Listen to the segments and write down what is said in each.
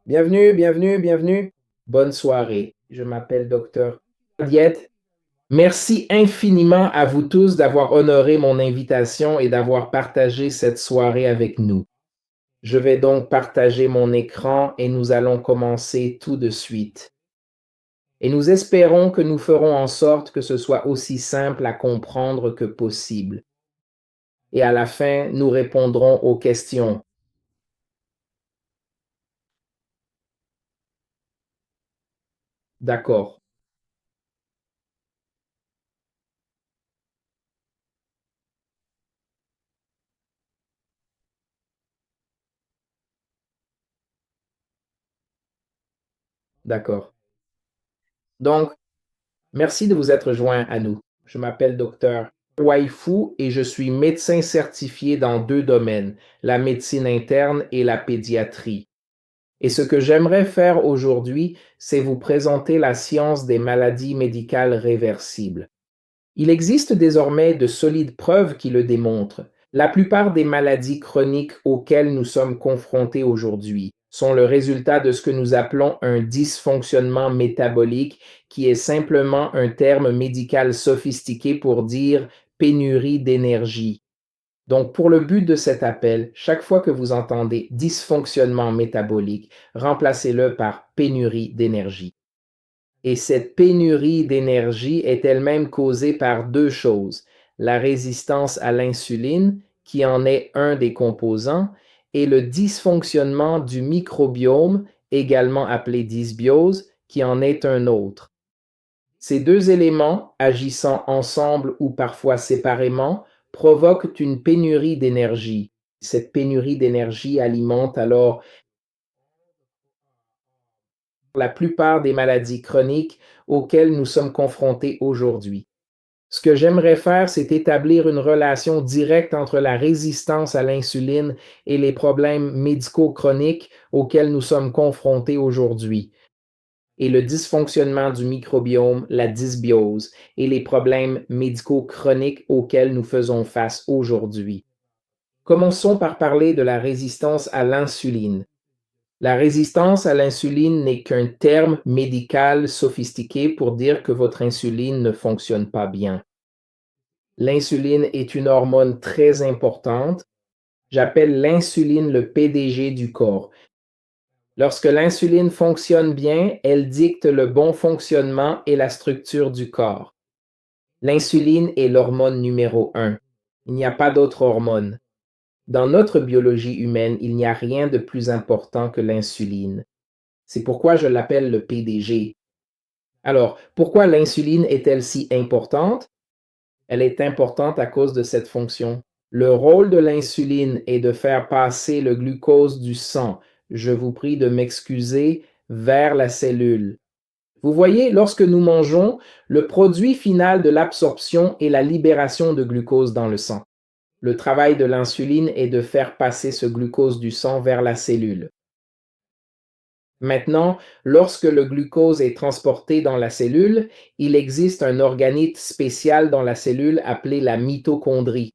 Bienvenue, bienvenue, bienvenue. Bonne soirée. Je m'appelle Docteur Diète. Merci infiniment à vous tous d'avoir honoré mon invitation et d'avoir partagé cette soirée avec nous. Je vais donc partager mon écran et nous allons commencer tout de suite. Et nous espérons que nous ferons en sorte que ce soit aussi simple à comprendre que possible. Et à la fin, nous répondrons aux questions. D'accord, d'accord. Donc, merci de vous être joint à nous. Je m'appelle Docteur Waifu et je suis médecin certifié dans deux domaines, la médecine interne et la pédiatrie. Et ce que j'aimerais faire aujourd'hui, c'est vous présenter la science des maladies médicales réversibles. Il existe désormais de solides preuves qui le démontrent. La plupart des maladies chroniques auxquelles nous sommes confrontés aujourd'hui sont le résultat de ce que nous appelons un dysfonctionnement métabolique, qui est simplement un terme médical sophistiqué pour dire pénurie d'énergie. Donc, pour le but de cet appel, chaque fois que vous entendez dysfonctionnement métabolique, remplacez-le par pénurie d'énergie. Et cette pénurie d'énergie est elle-même causée par deux choses: la résistance à l'insuline, qui en est un des composants, et le dysfonctionnement du microbiome, également appelé dysbiose, qui en est un autre. Ces deux éléments, agissant ensemble ou parfois séparément, provoquent une pénurie d'énergie. Cette pénurie d'énergie alimente alors la plupart des maladies chroniques auxquelles nous sommes confrontés aujourd'hui. Ce que j'aimerais faire, c'est établir une relation directe entre la résistance à l'insuline et les problèmes médicaux chroniques auxquels nous sommes confrontés aujourd'hui, et le dysfonctionnement du microbiome, la dysbiose, et les problèmes médicaux chroniques auxquels nous faisons face aujourd'hui. Commençons par parler de la résistance à l'insuline. La résistance à l'insuline n'est qu'un terme médical sophistiqué pour dire que votre insuline ne fonctionne pas bien. L'insuline est une hormone très importante. J'appelle l'insuline le PDG du corps. Lorsque l'insuline fonctionne bien, elle dicte le bon fonctionnement et la structure du corps. L'insuline est l'hormone numéro un. Il n'y a pas d'autre hormone. Dans notre biologie humaine, il n'y a rien de plus important que l'insuline. C'est pourquoi je l'appelle le PDG. Alors, pourquoi l'insuline est-elle si importante? Elle est importante à cause de cette fonction. Le rôle de l'insuline est de faire passer le glucose du sang, je vous prie de m'excuser, vers la cellule. Vous voyez, lorsque nous mangeons, le produit final de l'absorption est la libération de glucose dans le sang. Le travail de l'insuline est de faire passer ce glucose du sang vers la cellule. Maintenant, lorsque le glucose est transporté dans la cellule, il existe un organite spécial dans la cellule appelé la mitochondrie.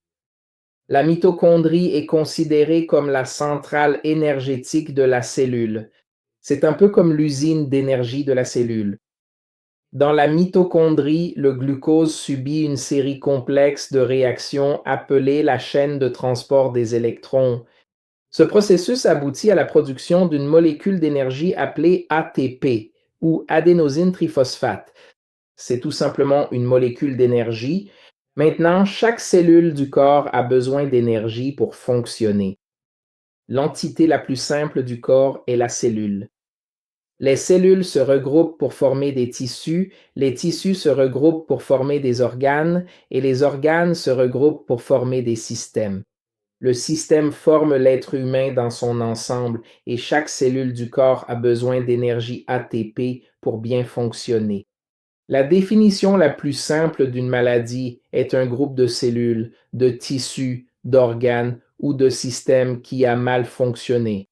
La mitochondrie est considérée comme la centrale énergétique de la cellule. C'est un peu comme l'usine d'énergie de la cellule. Dans la mitochondrie, le glucose subit une série complexe de réactions appelées la chaîne de transport des électrons. Ce processus aboutit à la production d'une molécule d'énergie appelée ATP, ou adénosine triphosphate. C'est tout simplement une molécule d'énergie. Maintenant, chaque cellule du corps a besoin d'énergie pour fonctionner. L'entité la plus simple du corps est la cellule. Les cellules se regroupent pour former des tissus, les tissus se regroupent pour former des organes, et les organes se regroupent pour former des systèmes. Le système forme l'être humain dans son ensemble, et chaque cellule du corps a besoin d'énergie ATP pour bien fonctionner. La définition la plus simple d'une maladie est un groupe de cellules, de tissus, d'organes ou de systèmes qui a mal fonctionné.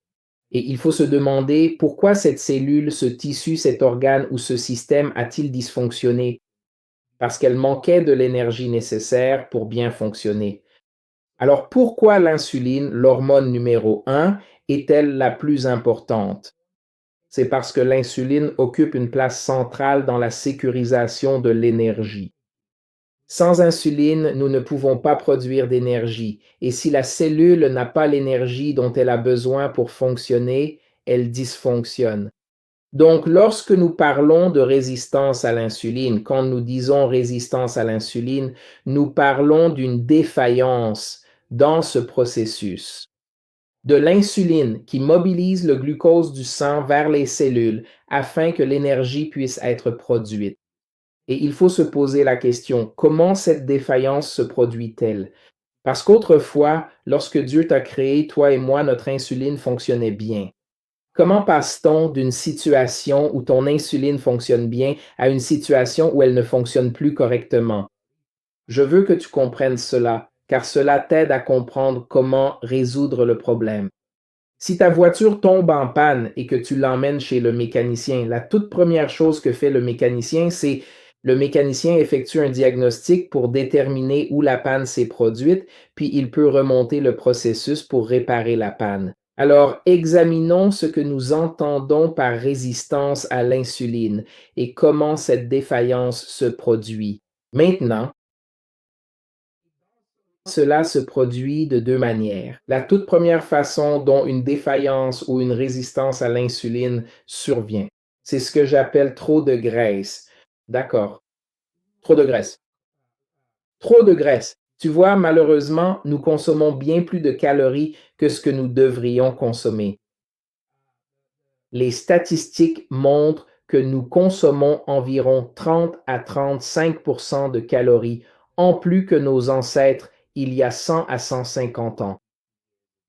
Et il faut se demander pourquoi cette cellule, ce tissu, cet organe ou ce système a-t-il dysfonctionné? Parce qu'elle manquait de l'énergie nécessaire pour bien fonctionner. Alors pourquoi l'insuline, l'hormone numéro un, est-elle la plus importante? C'est parce que l'insuline occupe une place centrale dans la sécurisation de l'énergie. Sans insuline, nous ne pouvons pas produire d'énergie, et si la cellule n'a pas l'énergie dont elle a besoin pour fonctionner, elle dysfonctionne. Donc, lorsque nous parlons de résistance à l'insuline, quand nous disons résistance à l'insuline, nous parlons d'une défaillance dans ce processus. De l'insuline qui mobilise le glucose du sang vers les cellules afin que l'énergie puisse être produite. Et il faut se poser la question, comment cette défaillance se produit-elle? Parce qu'autrefois, lorsque Dieu t'a créé, toi et moi, notre insuline fonctionnait bien. Comment passe-t-on d'une situation où ton insuline fonctionne bien à une situation où elle ne fonctionne plus correctement? Je veux que tu comprennes cela, car cela t'aide à comprendre comment résoudre le problème. Si ta voiture tombe en panne et que tu l'emmènes chez le mécanicien, la toute première chose que fait le mécanicien, c'est le mécanicien effectue un diagnostic pour déterminer où la panne s'est produite, puis il peut remonter le processus pour réparer la panne. Alors, examinons ce que nous entendons par résistance à l'insuline et comment cette défaillance se produit. Maintenant, cela se produit de deux manières. La toute première façon dont une défaillance ou une résistance à l'insuline survient, c'est ce que j'appelle trop de graisse. D'accord, trop de graisse. Trop de graisse. Tu vois, malheureusement, nous consommons bien plus de calories que ce que nous devrions consommer. Les statistiques montrent que nous consommons environ 30 à 35% de calories en plus que nos ancêtres il y a 100 à 150 ans.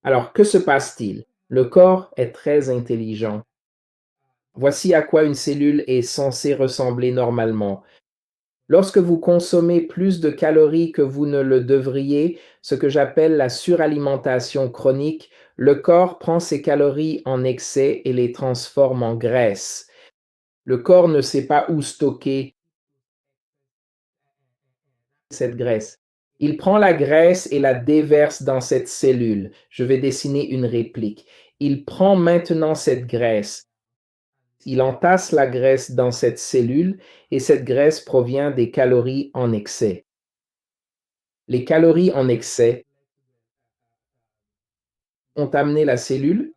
Alors, que se passe-t-il? Le corps est très intelligent. Voici à quoi une cellule est censée ressembler normalement. Lorsque vous consommez plus de calories que vous ne le devriez, ce que j'appelle la suralimentation chronique, le corps prend ces calories en excès et les transforme en graisse. Le corps ne sait pas où stocker cette graisse. Il prend la graisse et la déverse dans cette cellule. Je vais dessiner une réplique. Il prend maintenant cette graisse. Il entasse la graisse dans cette cellule et cette graisse provient des calories en excès. Les calories en excès ont amené la cellule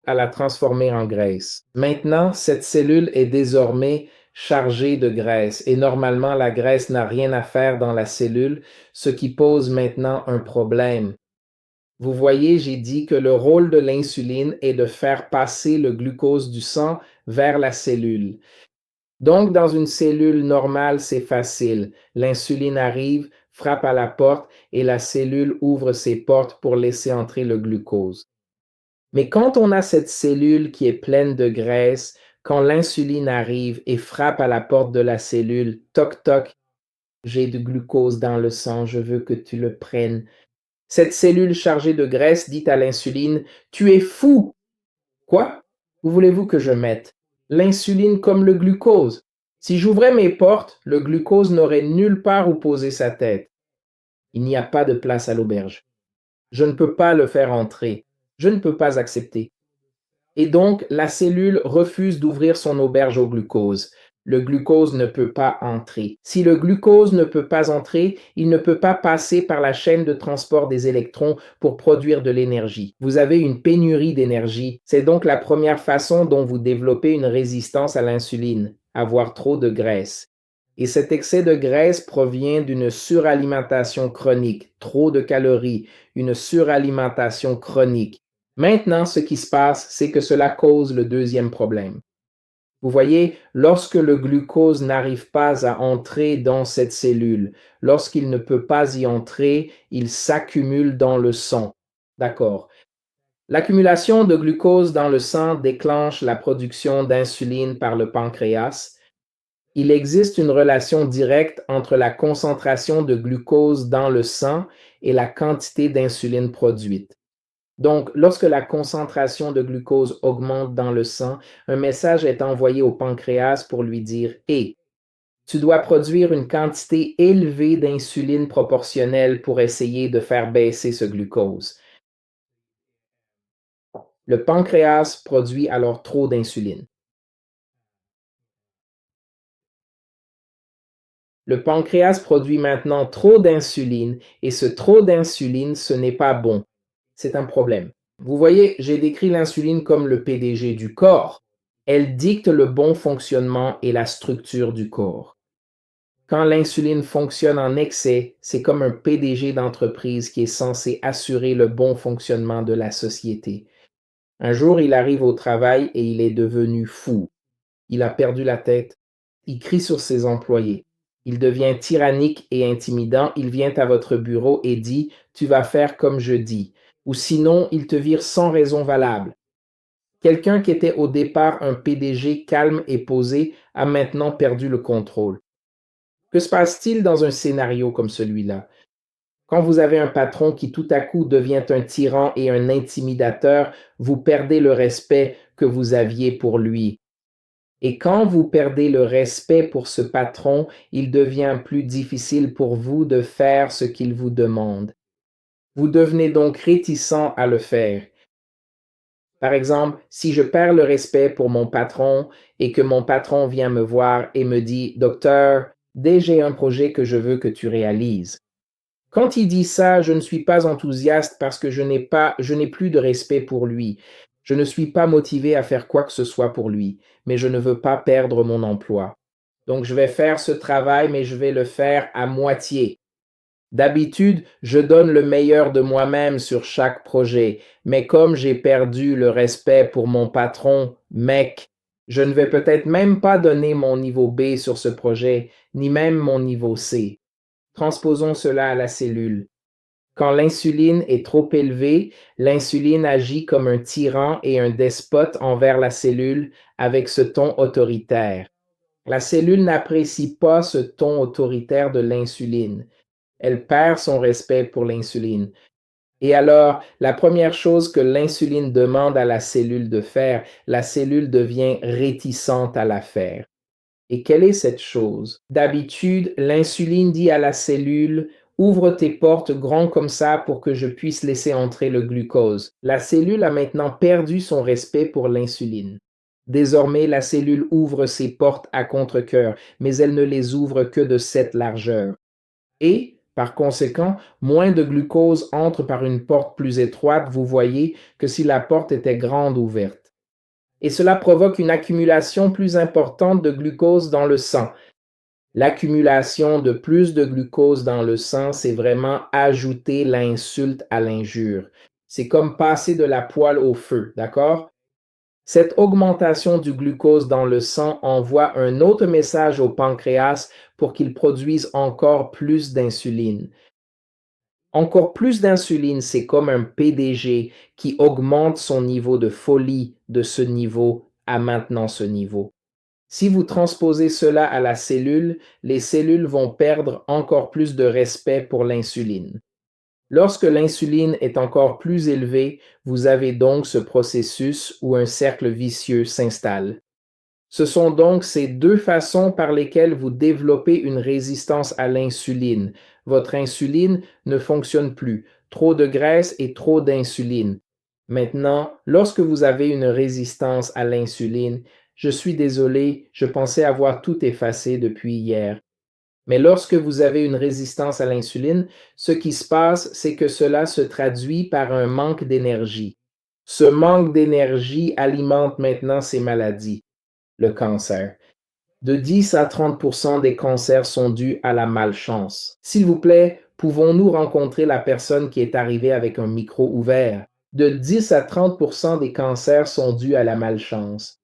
à la transformer en graisse. Maintenant, cette cellule est désormais chargée de graisse et normalement la graisse n'a rien à faire dans la cellule, ce qui pose maintenant un problème. Vous voyez, j'ai dit que le rôle de l'insuline est de faire passer le glucose du sang vers la cellule. Donc, dans une cellule normale, c'est facile. L'insuline arrive, frappe à la porte et la cellule ouvre ses portes pour laisser entrer le glucose. Mais quand on a cette cellule qui est pleine de graisse, quand l'insuline arrive et frappe à la porte de la cellule, toc toc, j'ai du glucose dans le sang, je veux que tu le prennes. Cette cellule chargée de graisse dit à l'insuline, tu es fou! Quoi? Où voulez-vous que je mette? L'insuline comme le glucose. Si j'ouvrais mes portes, le glucose n'aurait nulle part où poser sa tête. Il n'y a pas de place à l'auberge. Je ne peux pas le faire entrer. Je ne peux pas accepter. Et donc, la cellule refuse d'ouvrir son auberge au glucose. Le glucose ne peut pas entrer. Si le glucose ne peut pas entrer, il ne peut pas passer par la chaîne de transport des électrons pour produire de l'énergie. Vous avez une pénurie d'énergie. C'est donc la première façon dont vous développez une résistance à l'insuline, avoir trop de graisse. Et cet excès de graisse provient d'une suralimentation chronique, trop de calories, une suralimentation chronique. Maintenant, ce qui se passe, c'est que cela cause le deuxième problème. Vous voyez, lorsque le glucose n'arrive pas à entrer dans cette cellule, lorsqu'il ne peut pas y entrer, il s'accumule dans le sang. D'accord. L'accumulation de glucose dans le sang déclenche la production d'insuline par le pancréas. Il existe une relation directe entre la concentration de glucose dans le sang et la quantité d'insuline produite. Donc, lorsque la concentration de glucose augmente dans le sang, un message est envoyé au pancréas pour lui dire: Hé, tu dois produire une quantité élevée d'insuline proportionnelle pour essayer de faire baisser ce glucose. Le pancréas produit alors trop d'insuline. Le pancréas produit maintenant trop d'insuline et ce trop d'insuline, ce n'est pas bon. C'est un problème. Vous voyez, j'ai décrit l'insuline comme le PDG du corps. Elle dicte le bon fonctionnement et la structure du corps. Quand l'insuline fonctionne en excès, c'est comme un PDG d'entreprise qui est censé assurer le bon fonctionnement de la société. Un jour, il arrive au travail et il est devenu fou. Il a perdu la tête. Il crie sur ses employés. Il devient tyrannique et intimidant. Il vient à votre bureau et dit: Tu vas faire comme je dis. Ou sinon, il te vire sans raison valable. Quelqu'un qui était au départ un PDG calme et posé a maintenant perdu le contrôle. Que se passe-t-il dans un scénario comme celui-là? Quand vous avez un patron qui tout à coup devient un tyran et un intimidateur, vous perdez le respect que vous aviez pour lui. Et quand vous perdez le respect pour ce patron, il devient plus difficile pour vous de faire ce qu'il vous demande. Vous devenez donc réticent à le faire. Par exemple, si je perds le respect pour mon patron et que mon patron vient me voir et me dit: Docteur, dès j'ai un projet que je veux que tu réalises. Quand il dit ça, je ne suis pas enthousiaste parce que je n'ai plus de respect pour lui. Je ne suis pas motivé à faire quoi que ce soit pour lui, mais je ne veux pas perdre mon emploi. Donc je vais faire ce travail, mais je vais le faire à moitié. D'habitude, je donne le meilleur de moi-même sur chaque projet, mais comme j'ai perdu le respect pour mon patron, mec, je ne vais peut-être même pas donner mon niveau B sur ce projet, ni même mon niveau C. Transposons cela à la cellule. Quand l'insuline est trop élevée, l'insuline agit comme un tyran et un despote envers la cellule avec ce ton autoritaire. La cellule n'apprécie pas ce ton autoritaire de l'insuline. Elle perd son respect pour l'insuline. Et alors, la première chose que l'insuline demande à la cellule de faire, la cellule devient réticente à la faire. Et quelle est cette chose? D'habitude, l'insuline dit à la cellule: Ouvre tes portes grand comme ça pour que je puisse laisser entrer le glucose. La cellule a maintenant perdu son respect pour l'insuline. Désormais, la cellule ouvre ses portes à contre-cœur, mais elle ne les ouvre que de cette largeur. Et, par conséquent, moins de glucose entre par une porte plus étroite, vous voyez, que si la porte était grande ouverte. Et cela provoque une accumulation plus importante de glucose dans le sang. L'accumulation de plus de glucose dans le sang, c'est vraiment ajouter l'insulte à l'injure. C'est comme passer de la poêle au feu, d'accord? Cette augmentation du glucose dans le sang envoie un autre message au pancréas pour qu'il produise encore plus d'insuline. Encore plus d'insuline, c'est comme un PDG qui augmente son niveau de folie de ce niveau à maintenant ce niveau. Si vous transposez cela à la cellule, les cellules vont perdre encore plus de respect pour l'insuline. Lorsque l'insuline est encore plus élevée, vous avez donc ce processus où un cercle vicieux s'installe. Ce sont donc ces deux façons par lesquelles vous développez une résistance à l'insuline. Votre insuline ne fonctionne plus. Trop de graisse et trop d'insuline. Maintenant, lorsque vous avez une résistance à l'insuline, je suis désolé, je pensais avoir tout effacé depuis hier. Mais lorsque vous avez une résistance à l'insuline, ce qui se passe, c'est que cela se traduit par un manque d'énergie. Ce manque d'énergie alimente maintenant ces maladies. Le cancer. De 10 à 30% des cancers sont dus à la malchance. S'il vous plaît, pouvons-nous rencontrer la personne qui est arrivée avec un micro ouvert? De 10 à 30% des cancers sont dus à la malchance.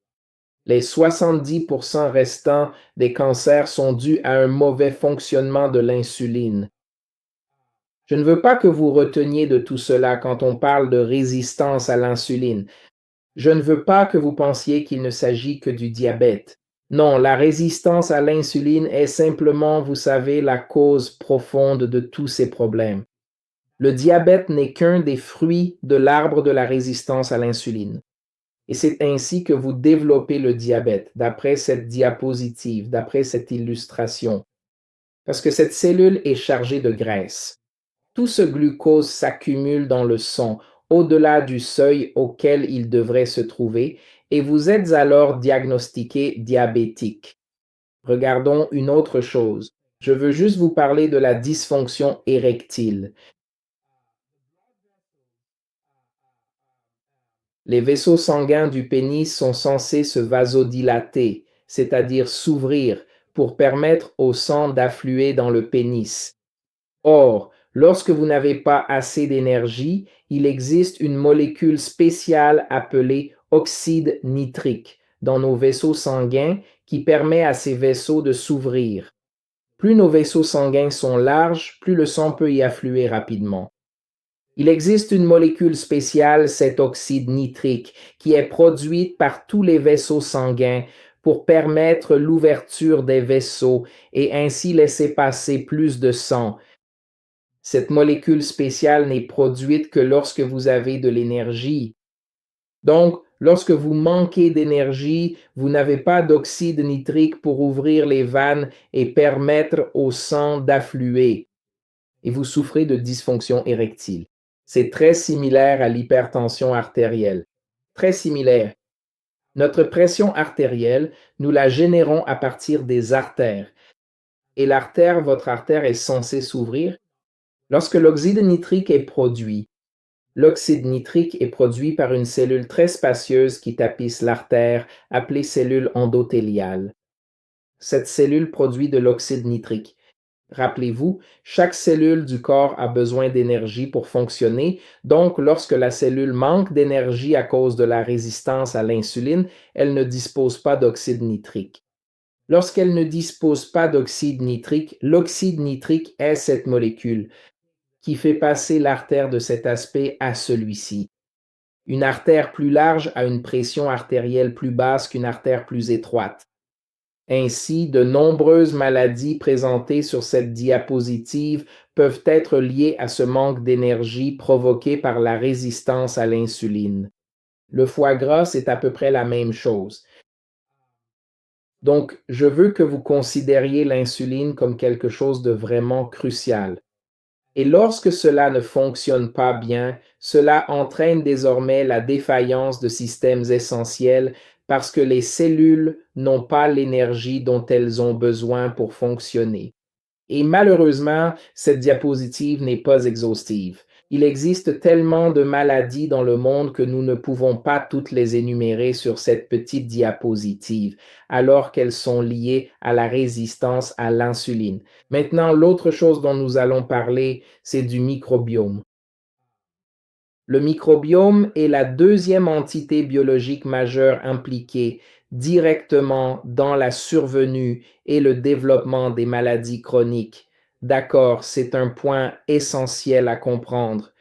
Les 70% restants des cancers sont dus à un mauvais fonctionnement de l'insuline. Je ne veux pas que vous reteniez de tout cela quand on parle de résistance à l'insuline. Je ne veux pas que vous pensiez qu'il ne s'agit que du diabète. Non, la résistance à l'insuline est simplement, vous savez, la cause profonde de tous ces problèmes. Le diabète n'est qu'un des fruits de l'arbre de la résistance à l'insuline. Et c'est ainsi que vous développez le diabète, d'après cette diapositive, d'après cette illustration. Parce que cette cellule est chargée de graisse. Tout ce glucose s'accumule dans le sang. au-delà du seuil auquel il devrait se trouver et vous êtes alors diagnostiqué diabétique. Regardons une autre chose. Je veux juste vous parler de la dysfonction érectile. Les vaisseaux sanguins du pénis sont censés se vasodilater, c'est-à-dire s'ouvrir, pour permettre au sang d'affluer dans le pénis. Or, lorsque vous n'avez pas assez d'énergie, il existe une molécule spéciale appelée oxyde nitrique dans nos vaisseaux sanguins qui permet à ces vaisseaux de s'ouvrir. Plus nos vaisseaux sanguins sont larges, plus le sang peut y affluer rapidement. Il existe une molécule spéciale, cet oxyde nitrique, qui est produite par tous les vaisseaux sanguins pour permettre l'ouverture des vaisseaux et ainsi laisser passer plus de sang. Cette molécule spéciale n'est produite que lorsque vous avez de l'énergie. Donc, lorsque vous manquez d'énergie, vous n'avez pas d'oxyde nitrique pour ouvrir les vannes et permettre au sang d'affluer. Et vous souffrez de dysfonction érectile. C'est très similaire à l'hypertension artérielle. Très similaire. Notre pression artérielle, nous la générons à partir des artères. Et l'artère, votre artère est censée s'ouvrir. Lorsque l'oxyde nitrique est produit, l'oxyde nitrique est produit par une cellule très spacieuse qui tapisse l'artère, appelée cellule endothéliale. Cette cellule produit de l'oxyde nitrique. Rappelez-vous, chaque cellule du corps a besoin d'énergie pour fonctionner, donc lorsque la cellule manque d'énergie à cause de la résistance à l'insuline, elle ne dispose pas d'oxyde nitrique. Lorsqu'elle ne dispose pas d'oxyde nitrique, l'oxyde nitrique est cette molécule qui fait passer l'artère de cet aspect à celui-ci. Une artère plus large a une pression artérielle plus basse qu'une artère plus étroite. Ainsi, de nombreuses maladies présentées sur cette diapositive peuvent être liées à ce manque d'énergie provoqué par la résistance à l'insuline. Le foie gras, c'est à peu près la même chose. Donc, je veux que vous considériez l'insuline comme quelque chose de vraiment crucial. Et lorsque cela ne fonctionne pas bien, cela entraîne désormais la défaillance de systèmes essentiels parce que les cellules n'ont pas l'énergie dont elles ont besoin pour fonctionner. Et malheureusement, cette diapositive n'est pas exhaustive. Il existe tellement de maladies dans le monde que nous ne pouvons pas toutes les énumérer sur cette petite diapositive, alors qu'elles sont liées à la résistance à l'insuline. Maintenant, l'autre chose dont nous allons parler, c'est du microbiome. Le microbiome est la deuxième entité biologique majeure impliquée directement dans la survenue et le développement des maladies chroniques. D'accord, c'est un point essentiel à comprendre.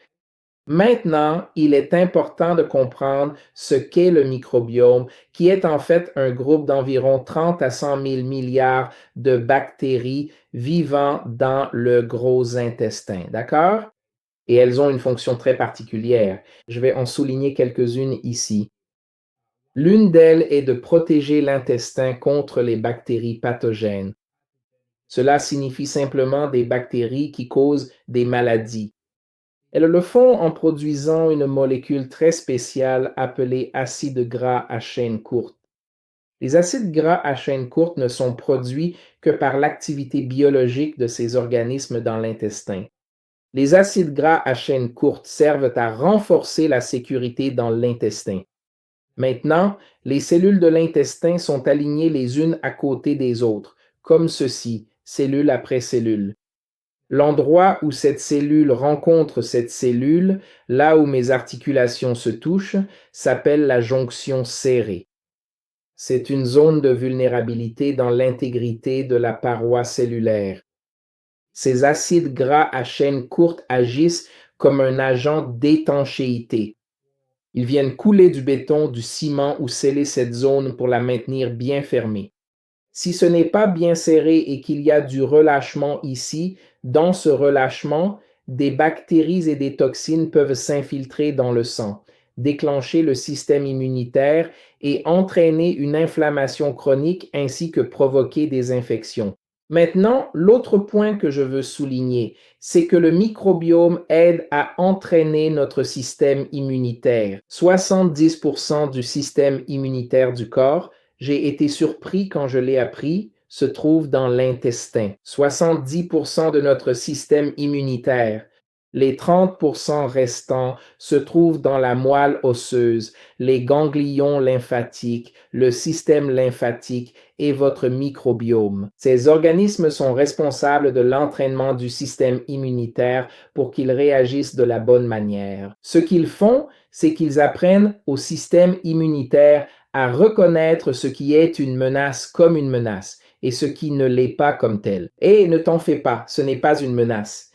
Maintenant, il est important de comprendre ce qu'est le microbiome, qui est en fait un groupe d'environ 30 à 100 000 milliards de bactéries vivant dans le gros intestin. D'accord? Et elles ont une fonction très particulière. Je vais en souligner quelques-unes ici. L'une d'elles est de protéger l'intestin contre les bactéries pathogènes. Cela signifie simplement des bactéries qui causent des maladies. Elles le font en produisant une molécule très spéciale appelée acide gras à chaîne courte. Les acides gras à chaîne courte ne sont produits que par l'activité biologique de ces organismes dans l'intestin. Les acides gras à chaîne courte servent à renforcer la sécurité dans l'intestin. Maintenant, les cellules de l'intestin sont alignées les unes à côté des autres, comme ceci, cellule après cellule. L'endroit où cette cellule rencontre cette cellule, là où mes articulations se touchent, s'appelle la jonction serrée. C'est une zone de vulnérabilité dans l'intégrité de la paroi cellulaire. Ces acides gras à chaîne courte agissent comme un agent d'étanchéité. Ils viennent couler du béton, du ciment ou sceller cette zone pour la maintenir bien fermée. Si ce n'est pas bien serré et qu'il y a du relâchement ici, dans ce relâchement, des bactéries et des toxines peuvent s'infiltrer dans le sang, déclencher le système immunitaire et entraîner une inflammation chronique ainsi que provoquer des infections. Maintenant, l'autre point que je veux souligner, c'est que le microbiome aide à entraîner notre système immunitaire. 70% du système immunitaire du corps, j'ai été surpris quand je l'ai appris, se trouve dans l'intestin. 70% de notre système immunitaire. Les 30% restants se trouvent dans la moelle osseuse, les ganglions lymphatiques, le système lymphatique et votre microbiome. Ces organismes sont responsables de l'entraînement du système immunitaire pour qu'il réagisse de la bonne manière. Ce qu'ils font, c'est qu'ils apprennent au système immunitaire à reconnaître ce qui est une menace comme une menace et ce qui ne l'est pas comme tel. Et ne t'en fais pas, ce n'est pas une menace.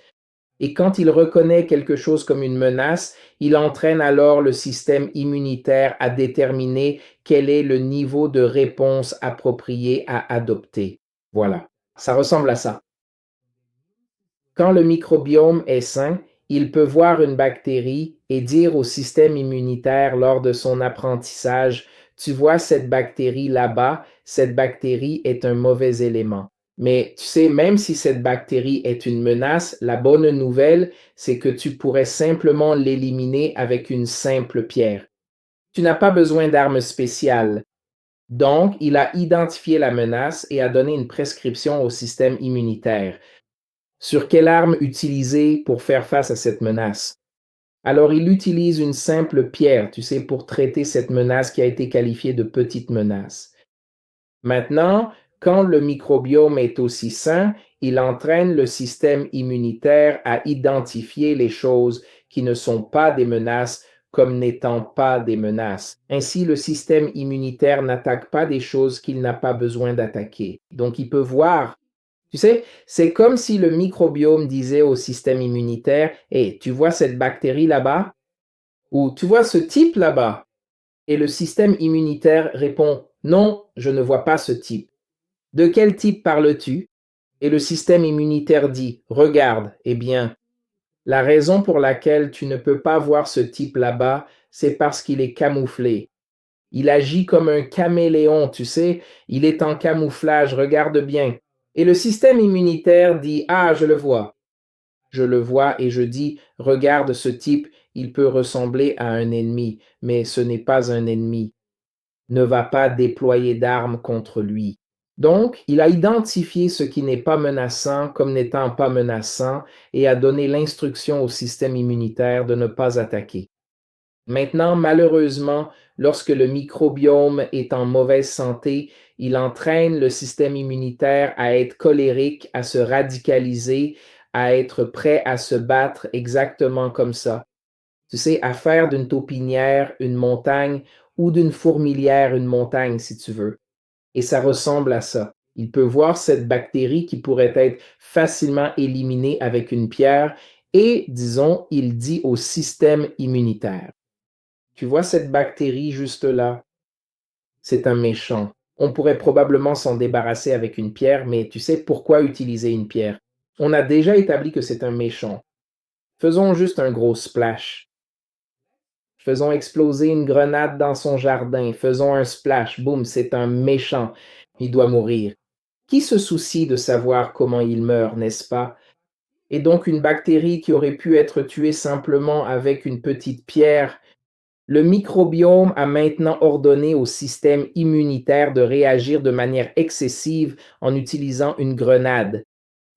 Et quand il reconnaît quelque chose comme une menace, il entraîne alors le système immunitaire à déterminer quel est le niveau de réponse approprié à adopter. Voilà, ça ressemble à ça. Quand le microbiome est sain, il peut voir une bactérie et dire au système immunitaire lors de son apprentissage, tu vois cette bactérie là-bas, cette bactérie est un mauvais élément. Mais tu sais, même si cette bactérie est une menace, la bonne nouvelle, c'est que tu pourrais simplement l'éliminer avec une simple pierre. Tu n'as pas besoin d'armes spéciales. Donc, il a identifié la menace et a donné une prescription au système immunitaire. Sur quelle arme utiliser pour faire face à cette menace? Alors, il utilise une simple pierre, tu sais, pour traiter cette menace qui a été qualifiée de petite menace. Maintenant, quand le microbiome est aussi sain, il entraîne le système immunitaire à identifier les choses qui ne sont pas des menaces comme n'étant pas des menaces. Ainsi, le système immunitaire n'attaque pas des choses qu'il n'a pas besoin d'attaquer. Donc, il peut voir. Tu sais, c'est comme si le microbiome disait au système immunitaire, hey, tu vois cette bactérie là-bas? Ou tu vois ce type là-bas? Et le système immunitaire répond, non, je ne vois pas ce type. De quel type parles-tu? Et le système immunitaire dit, regarde, eh bien, la raison pour laquelle tu ne peux pas voir ce type là-bas, c'est parce qu'il est camouflé. Il agit comme un caméléon, tu sais, il est en camouflage, regarde bien. Et le système immunitaire dit, ah, je le vois. Je le vois et je dis, regarde ce type, il peut ressembler à un ennemi, mais ce n'est pas un ennemi. Ne va pas déployer d'armes contre lui. Donc, il a identifié ce qui n'est pas menaçant comme n'étant pas menaçant et a donné l'instruction au système immunitaire de ne pas attaquer. Maintenant, malheureusement, lorsque le microbiome est en mauvaise santé, il entraîne le système immunitaire à être colérique, à se radicaliser, à être prêt à se battre exactement comme ça. Tu sais, à faire d'une taupinière une montagne ou d'une fourmilière une montagne, si tu veux. Et ça ressemble à ça. Il peut voir cette bactérie qui pourrait être facilement éliminée avec une pierre et, disons, il dit au système immunitaire, tu vois cette bactérie juste là? C'est un méchant. On pourrait probablement s'en débarrasser avec une pierre, mais tu sais pourquoi utiliser une pierre? On a déjà établi que c'est un méchant. Faisons juste un gros splash. Faisons exploser une grenade dans son jardin. Faisons un splash. Boum, c'est un méchant. Il doit mourir. Qui se soucie de savoir comment il meurt, n'est-ce pas? Et donc une bactérie qui aurait pu être tuée simplement avec une petite pierre. Le microbiome a maintenant ordonné au système immunitaire de réagir de manière excessive en utilisant une grenade.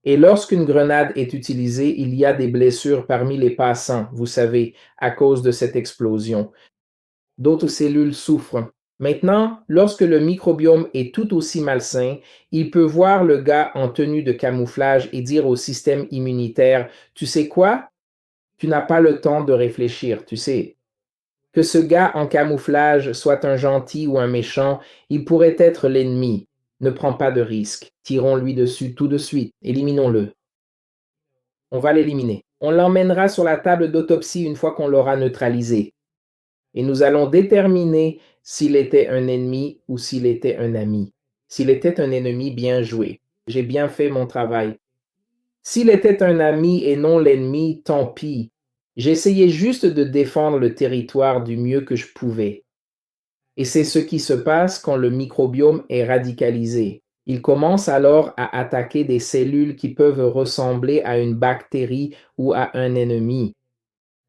Et lorsqu'une grenade est utilisée, il y a des blessures parmi les passants, vous savez, à cause de cette explosion. D'autres cellules souffrent. Maintenant, lorsque le microbiome est tout aussi malsain, il peut voir le gars en tenue de camouflage et dire au système immunitaire, tu sais quoi? Tu n'as pas le temps de réfléchir, tu sais. Que ce gars en camouflage soit un gentil ou un méchant, il pourrait être l'ennemi. Ne prends pas de risque. Tirons-lui dessus tout de suite. Éliminons-le. On va l'éliminer. On l'emmènera sur la table d'autopsie une fois qu'on l'aura neutralisé. Et nous allons déterminer s'il était un ennemi ou s'il était un ami. S'il était un ennemi, bien joué. J'ai bien fait mon travail. S'il était un ami et non l'ennemi, tant pis. J'essayais juste de défendre le territoire du mieux que je pouvais. Et c'est ce qui se passe quand le microbiome est radicalisé. Il commence alors à attaquer des cellules qui peuvent ressembler à une bactérie ou à un ennemi.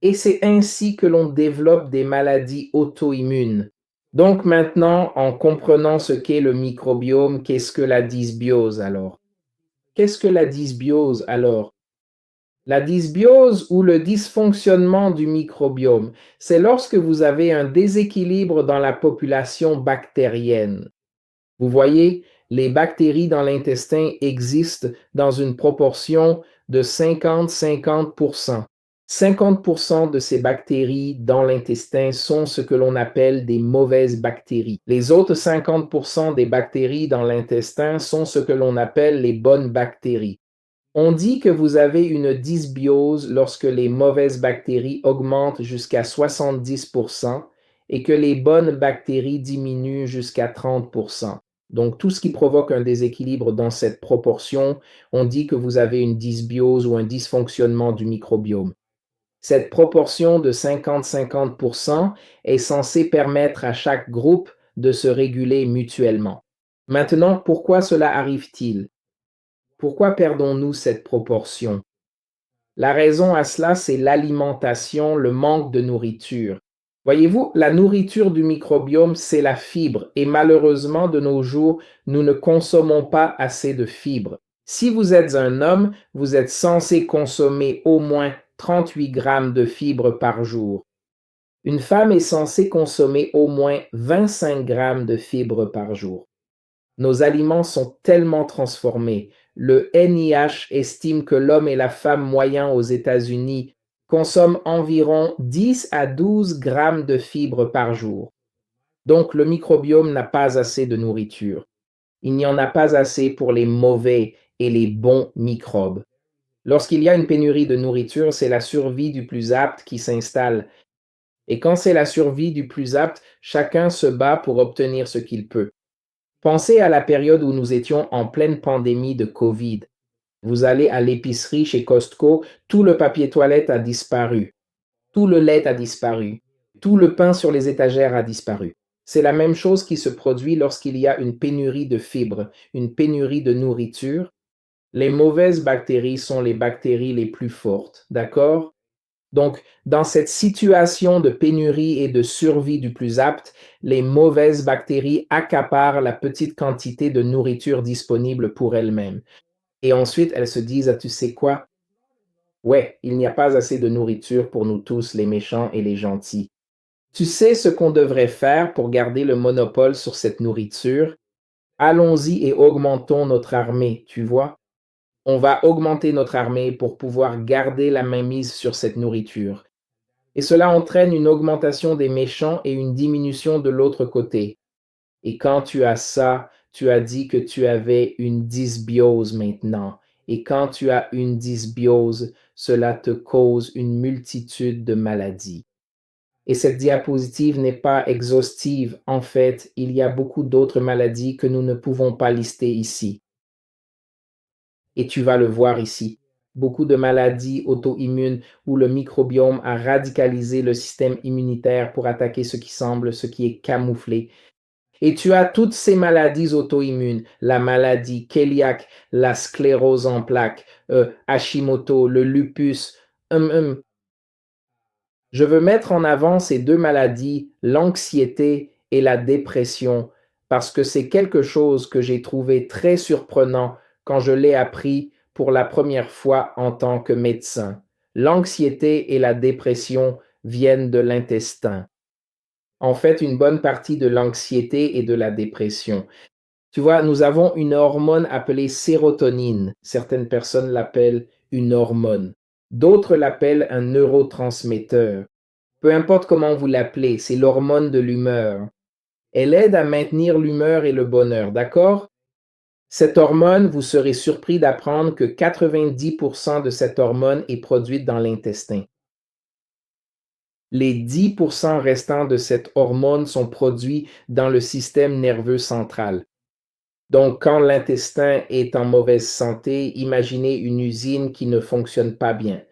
Et c'est ainsi que l'on développe des maladies auto-immunes. Donc maintenant, en comprenant ce qu'est le microbiome, qu'est-ce que la dysbiose alors? Qu'est-ce que la dysbiose alors? La dysbiose ou le dysfonctionnement du microbiome, c'est lorsque vous avez un déséquilibre dans la population bactérienne. Vous voyez, les bactéries dans l'intestin existent dans une proportion de 50-50%. 50% de ces bactéries dans l'intestin sont ce que l'on appelle des mauvaises bactéries. Les autres 50% des bactéries dans l'intestin sont ce que l'on appelle les bonnes bactéries. On dit que vous avez une dysbiose lorsque les mauvaises bactéries augmentent jusqu'à 70% et que les bonnes bactéries diminuent jusqu'à 30%. Donc, tout ce qui provoque un déséquilibre dans cette proportion, on dit que vous avez une dysbiose ou un dysfonctionnement du microbiome. Cette proportion de 50-50% est censée permettre à chaque groupe de se réguler mutuellement. Maintenant, pourquoi cela arrive-t-il? Pourquoi perdons-nous cette proportion? La raison à cela, c'est l'alimentation, le manque de nourriture. Voyez-vous, la nourriture du microbiome, c'est la fibre, et malheureusement, de nos jours, nous ne consommons pas assez de fibres. Si vous êtes un homme, vous êtes censé consommer au moins 38 grammes de fibres par jour. Une femme est censée consommer au moins 25 grammes de fibres par jour. Nos aliments sont tellement transformés. Le NIH estime que l'homme et la femme moyens aux États-Unis consomment environ 10 à 12 grammes de fibres par jour. Donc le microbiome n'a pas assez de nourriture. Il n'y en a pas assez pour les mauvais et les bons microbes. Lorsqu'il y a une pénurie de nourriture, c'est la survie du plus apte qui s'installe. Et quand c'est la survie du plus apte, chacun se bat pour obtenir ce qu'il peut. Pensez à la période où nous étions en pleine pandémie de COVID. Vous allez à l'épicerie chez Costco, tout le papier toilette a disparu, tout le lait a disparu, tout le pain sur les étagères a disparu. C'est la même chose qui se produit lorsqu'il y a une pénurie de fibres, une pénurie de nourriture. Les mauvaises bactéries sont les bactéries les plus fortes, d'accord? Donc, dans cette situation de pénurie et de survie du plus apte, les mauvaises bactéries accaparent la petite quantité de nourriture disponible pour elles-mêmes. Et ensuite, elles se disent, ah, tu sais quoi? Ouais, il n'y a pas assez de nourriture pour nous tous, les méchants et les gentils. Tu sais ce qu'on devrait faire pour garder le monopole sur cette nourriture? Allons-y et augmentons notre armée, tu vois? On va augmenter notre armée pour pouvoir garder la mainmise sur cette nourriture. Et cela entraîne une augmentation des méchants et une diminution de l'autre côté. Et quand tu as ça, tu as dit que tu avais une dysbiose maintenant. Et quand tu as une dysbiose, cela te cause une multitude de maladies. Et cette diapositive n'est pas exhaustive. En fait, il y a beaucoup d'autres maladies que nous ne pouvons pas lister ici. Et tu vas le voir ici. Beaucoup de maladies auto-immunes où le microbiome a radicalisé le système immunitaire pour attaquer ce qui semble, ce qui est camouflé. Et tu as toutes ces maladies auto-immunes, la maladie cœliaque, la sclérose en plaques, Hashimoto, le lupus. Je veux mettre en avant ces deux maladies, l'anxiété et la dépression, parce que c'est quelque chose que j'ai trouvé très surprenant quand je l'ai appris pour la première fois en tant que médecin. L'anxiété et la dépression viennent de l'intestin. En fait, une bonne partie de l'anxiété et de la dépression. Tu vois, nous avons une hormone appelée sérotonine. Certaines personnes l'appellent une hormone. D'autres l'appellent un neurotransmetteur. Peu importe comment vous l'appelez, c'est l'hormone de l'humeur. Elle aide à maintenir l'humeur et le bonheur, d'accord? Cette hormone, vous serez surpris d'apprendre que 90% de cette hormone est produite dans l'intestin. Les 10% restants de cette hormone sont produits dans le système nerveux central. Donc, quand l'intestin est en mauvaise santé, imaginez une usine qui ne fonctionne pas bien.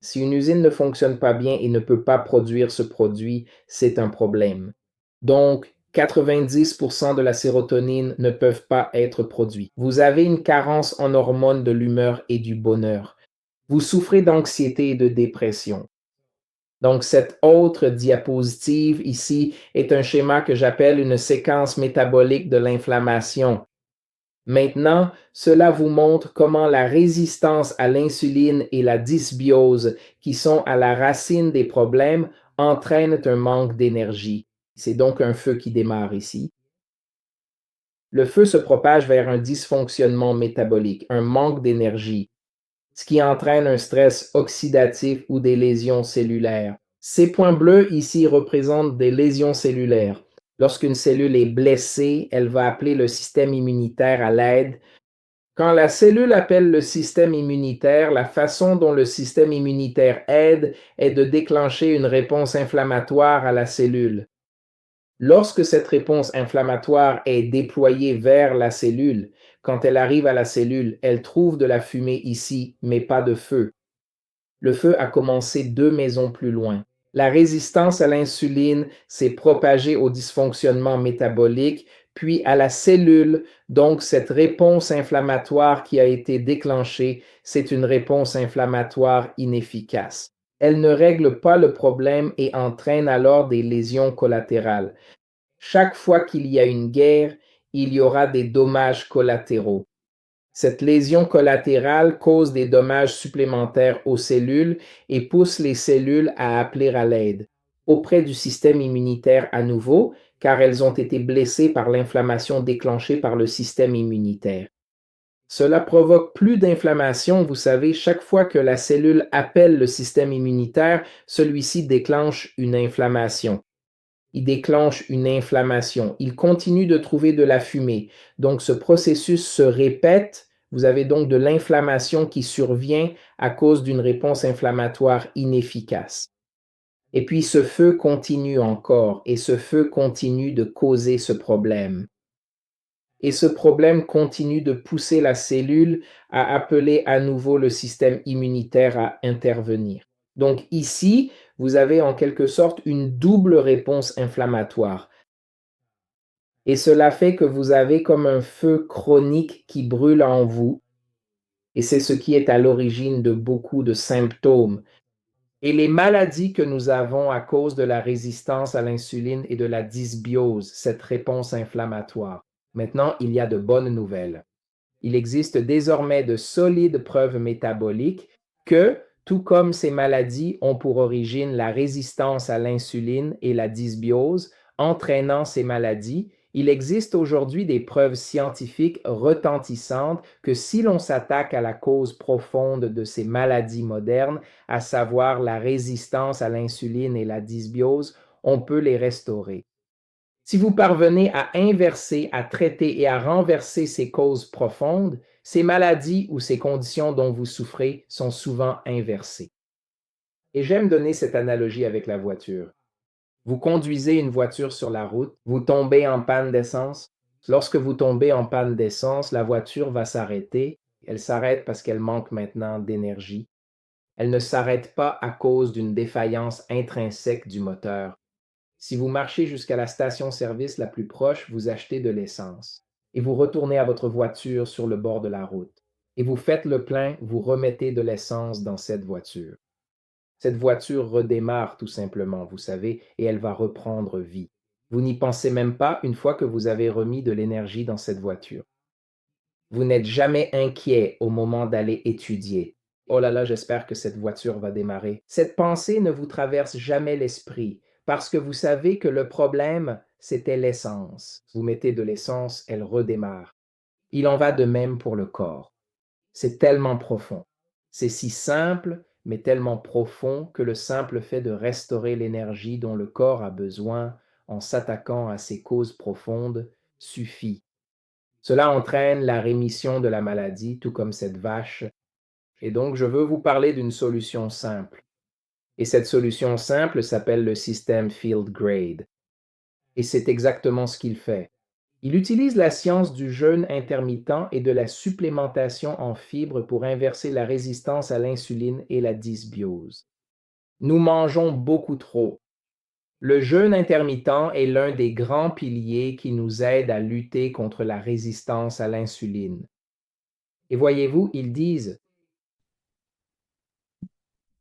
Si une usine ne fonctionne pas bien et ne peut pas produire ce produit, c'est un problème. Donc, 90% de la sérotonine ne peuvent pas être produits. Vous avez une carence en hormones de l'humeur et du bonheur. Vous souffrez d'anxiété et de dépression. Donc, cette autre diapositive ici est un schéma que j'appelle une séquence métabolique de l'inflammation. Maintenant, cela vous montre comment la résistance à l'insuline et la dysbiose, qui sont à la racine des problèmes, entraînent un manque d'énergie. C'est donc un feu qui démarre ici. Le feu se propage vers un dysfonctionnement métabolique, un manque d'énergie, ce qui entraîne un stress oxydatif ou des lésions cellulaires. Ces points bleus ici représentent des lésions cellulaires. Lorsqu'une cellule est blessée, elle va appeler le système immunitaire à l'aide. Quand la cellule appelle le système immunitaire, la façon dont le système immunitaire aide est de déclencher une réponse inflammatoire à la cellule. Lorsque cette réponse inflammatoire est déployée vers la cellule, quand elle arrive à la cellule, elle trouve de la fumée ici, mais pas de feu. Le feu a commencé 2 maisons plus loin. La résistance à l'insuline s'est propagée au dysfonctionnement métabolique, puis à la cellule. Donc, cette réponse inflammatoire qui a été déclenchée, c'est une réponse inflammatoire inefficace. Elle ne règle pas le problème et entraîne alors des lésions collatérales. Chaque fois qu'il y a une guerre, il y aura des dommages collatéraux. Cette lésion collatérale cause des dommages supplémentaires aux cellules et pousse les cellules à appeler à l'aide auprès du système immunitaire à nouveau, car elles ont été blessées par l'inflammation déclenchée par le système immunitaire. Cela provoque plus d'inflammation, vous savez, chaque fois que la cellule appelle le système immunitaire, celui-ci déclenche une inflammation. Il déclenche une inflammation. Il continue de trouver de la fumée. Donc, ce processus se répète. Vous avez donc de l'inflammation qui survient à cause d'une réponse inflammatoire inefficace. Et puis, ce feu continue encore et ce feu continue de causer ce problème. Et ce problème continue de pousser la cellule à appeler à nouveau le système immunitaire à intervenir. Donc ici, vous avez en quelque sorte une double réponse inflammatoire. Et cela fait que vous avez comme un feu chronique qui brûle en vous. Et c'est ce qui est à l'origine de beaucoup de symptômes. Et les maladies que nous avons à cause de la résistance à l'insuline et de la dysbiose, cette réponse inflammatoire. Maintenant, il y a de bonnes nouvelles. Il existe désormais de solides preuves métaboliques que, tout comme ces maladies ont pour origine la résistance à l'insuline et la dysbiose, entraînant ces maladies, il existe aujourd'hui des preuves scientifiques retentissantes que si l'on s'attaque à la cause profonde de ces maladies modernes, à savoir la résistance à l'insuline et la dysbiose, on peut les restaurer. Si vous parvenez à inverser, à traiter et à renverser ces causes profondes, ces maladies ou ces conditions dont vous souffrez sont souvent inversées. Et j'aime donner cette analogie avec la voiture. Vous conduisez une voiture sur la route, vous tombez en panne d'essence. Lorsque vous tombez en panne d'essence, la voiture va s'arrêter. Elle s'arrête parce qu'elle manque maintenant d'énergie. Elle ne s'arrête pas à cause d'une défaillance intrinsèque du moteur. Si vous marchez jusqu'à la station-service la plus proche, vous achetez de l'essence et vous retournez à votre voiture sur le bord de la route. Et vous faites le plein, vous remettez de l'essence dans cette voiture. Cette voiture redémarre tout simplement, vous savez, et elle va reprendre vie. Vous n'y pensez même pas une fois que vous avez remis de l'énergie dans cette voiture. Vous n'êtes jamais inquiet au moment d'aller étudier. Oh là là, j'espère que cette voiture va démarrer. Cette pensée ne vous traverse jamais l'esprit parce que vous savez que le problème, c'était l'essence. Vous mettez de l'essence, elle redémarre. Il en va de même pour le corps. C'est tellement profond. C'est si simple, mais tellement profond que le simple fait de restaurer l'énergie dont le corps a besoin en s'attaquant à ses causes profondes suffit. Cela entraîne la rémission de la maladie, tout comme cette vache. Et donc, je veux vous parler d'une solution simple. Et cette solution simple s'appelle le système Field Grade. Et c'est exactement ce qu'il fait. Il utilise la science du jeûne intermittent et de la supplémentation en fibres pour inverser la résistance à l'insuline et la dysbiose. Nous mangeons beaucoup trop. Le jeûne intermittent est l'un des grands piliers qui nous aide à lutter contre la résistance à l'insuline. Et voyez-vous, ils disent,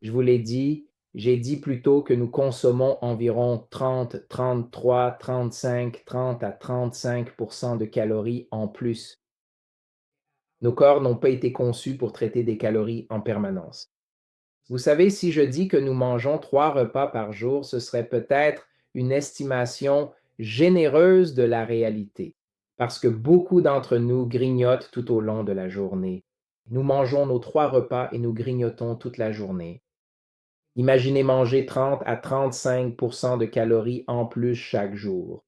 je vous l'ai dit, j'ai dit plus tôt que nous consommons environ 30, 33, 35, 30 à 35% de calories en plus. Nos corps n'ont pas été conçus pour traiter des calories en permanence. Vous savez, si je dis que nous mangeons 3 repas par jour, ce serait peut-être une estimation généreuse de la réalité, parce que beaucoup d'entre nous grignotent tout au long de la journée. Nous mangeons nos 3 repas et nous grignotons toute la journée. Imaginez manger 30 à 35% de calories en plus chaque jour.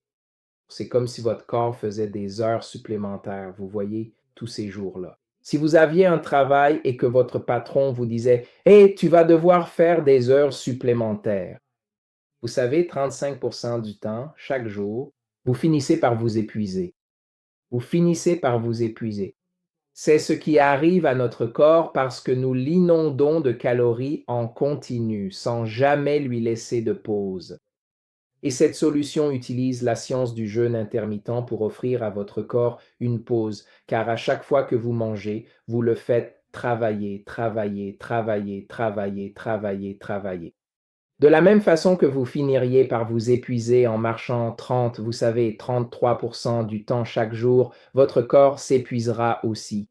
C'est comme si votre corps faisait des heures supplémentaires, vous voyez, tous ces jours-là. Si vous aviez un travail et que votre patron vous disait: Hey, tu vas devoir faire des heures supplémentaires. Vous savez, 35% du temps, chaque jour, vous finissez par vous épuiser. Vous finissez par vous épuiser. C'est ce qui arrive à notre corps parce que nous l'inondons de calories en continu, sans jamais lui laisser de pause. Et cette solution utilise la science du jeûne intermittent pour offrir à votre corps une pause, car à chaque fois que vous mangez, vous le faites travailler, travailler, travailler, travailler, travailler, travailler. De la même façon que vous finiriez par vous épuiser en marchant 30, vous savez, 33% du temps chaque jour, votre corps s'épuisera aussi.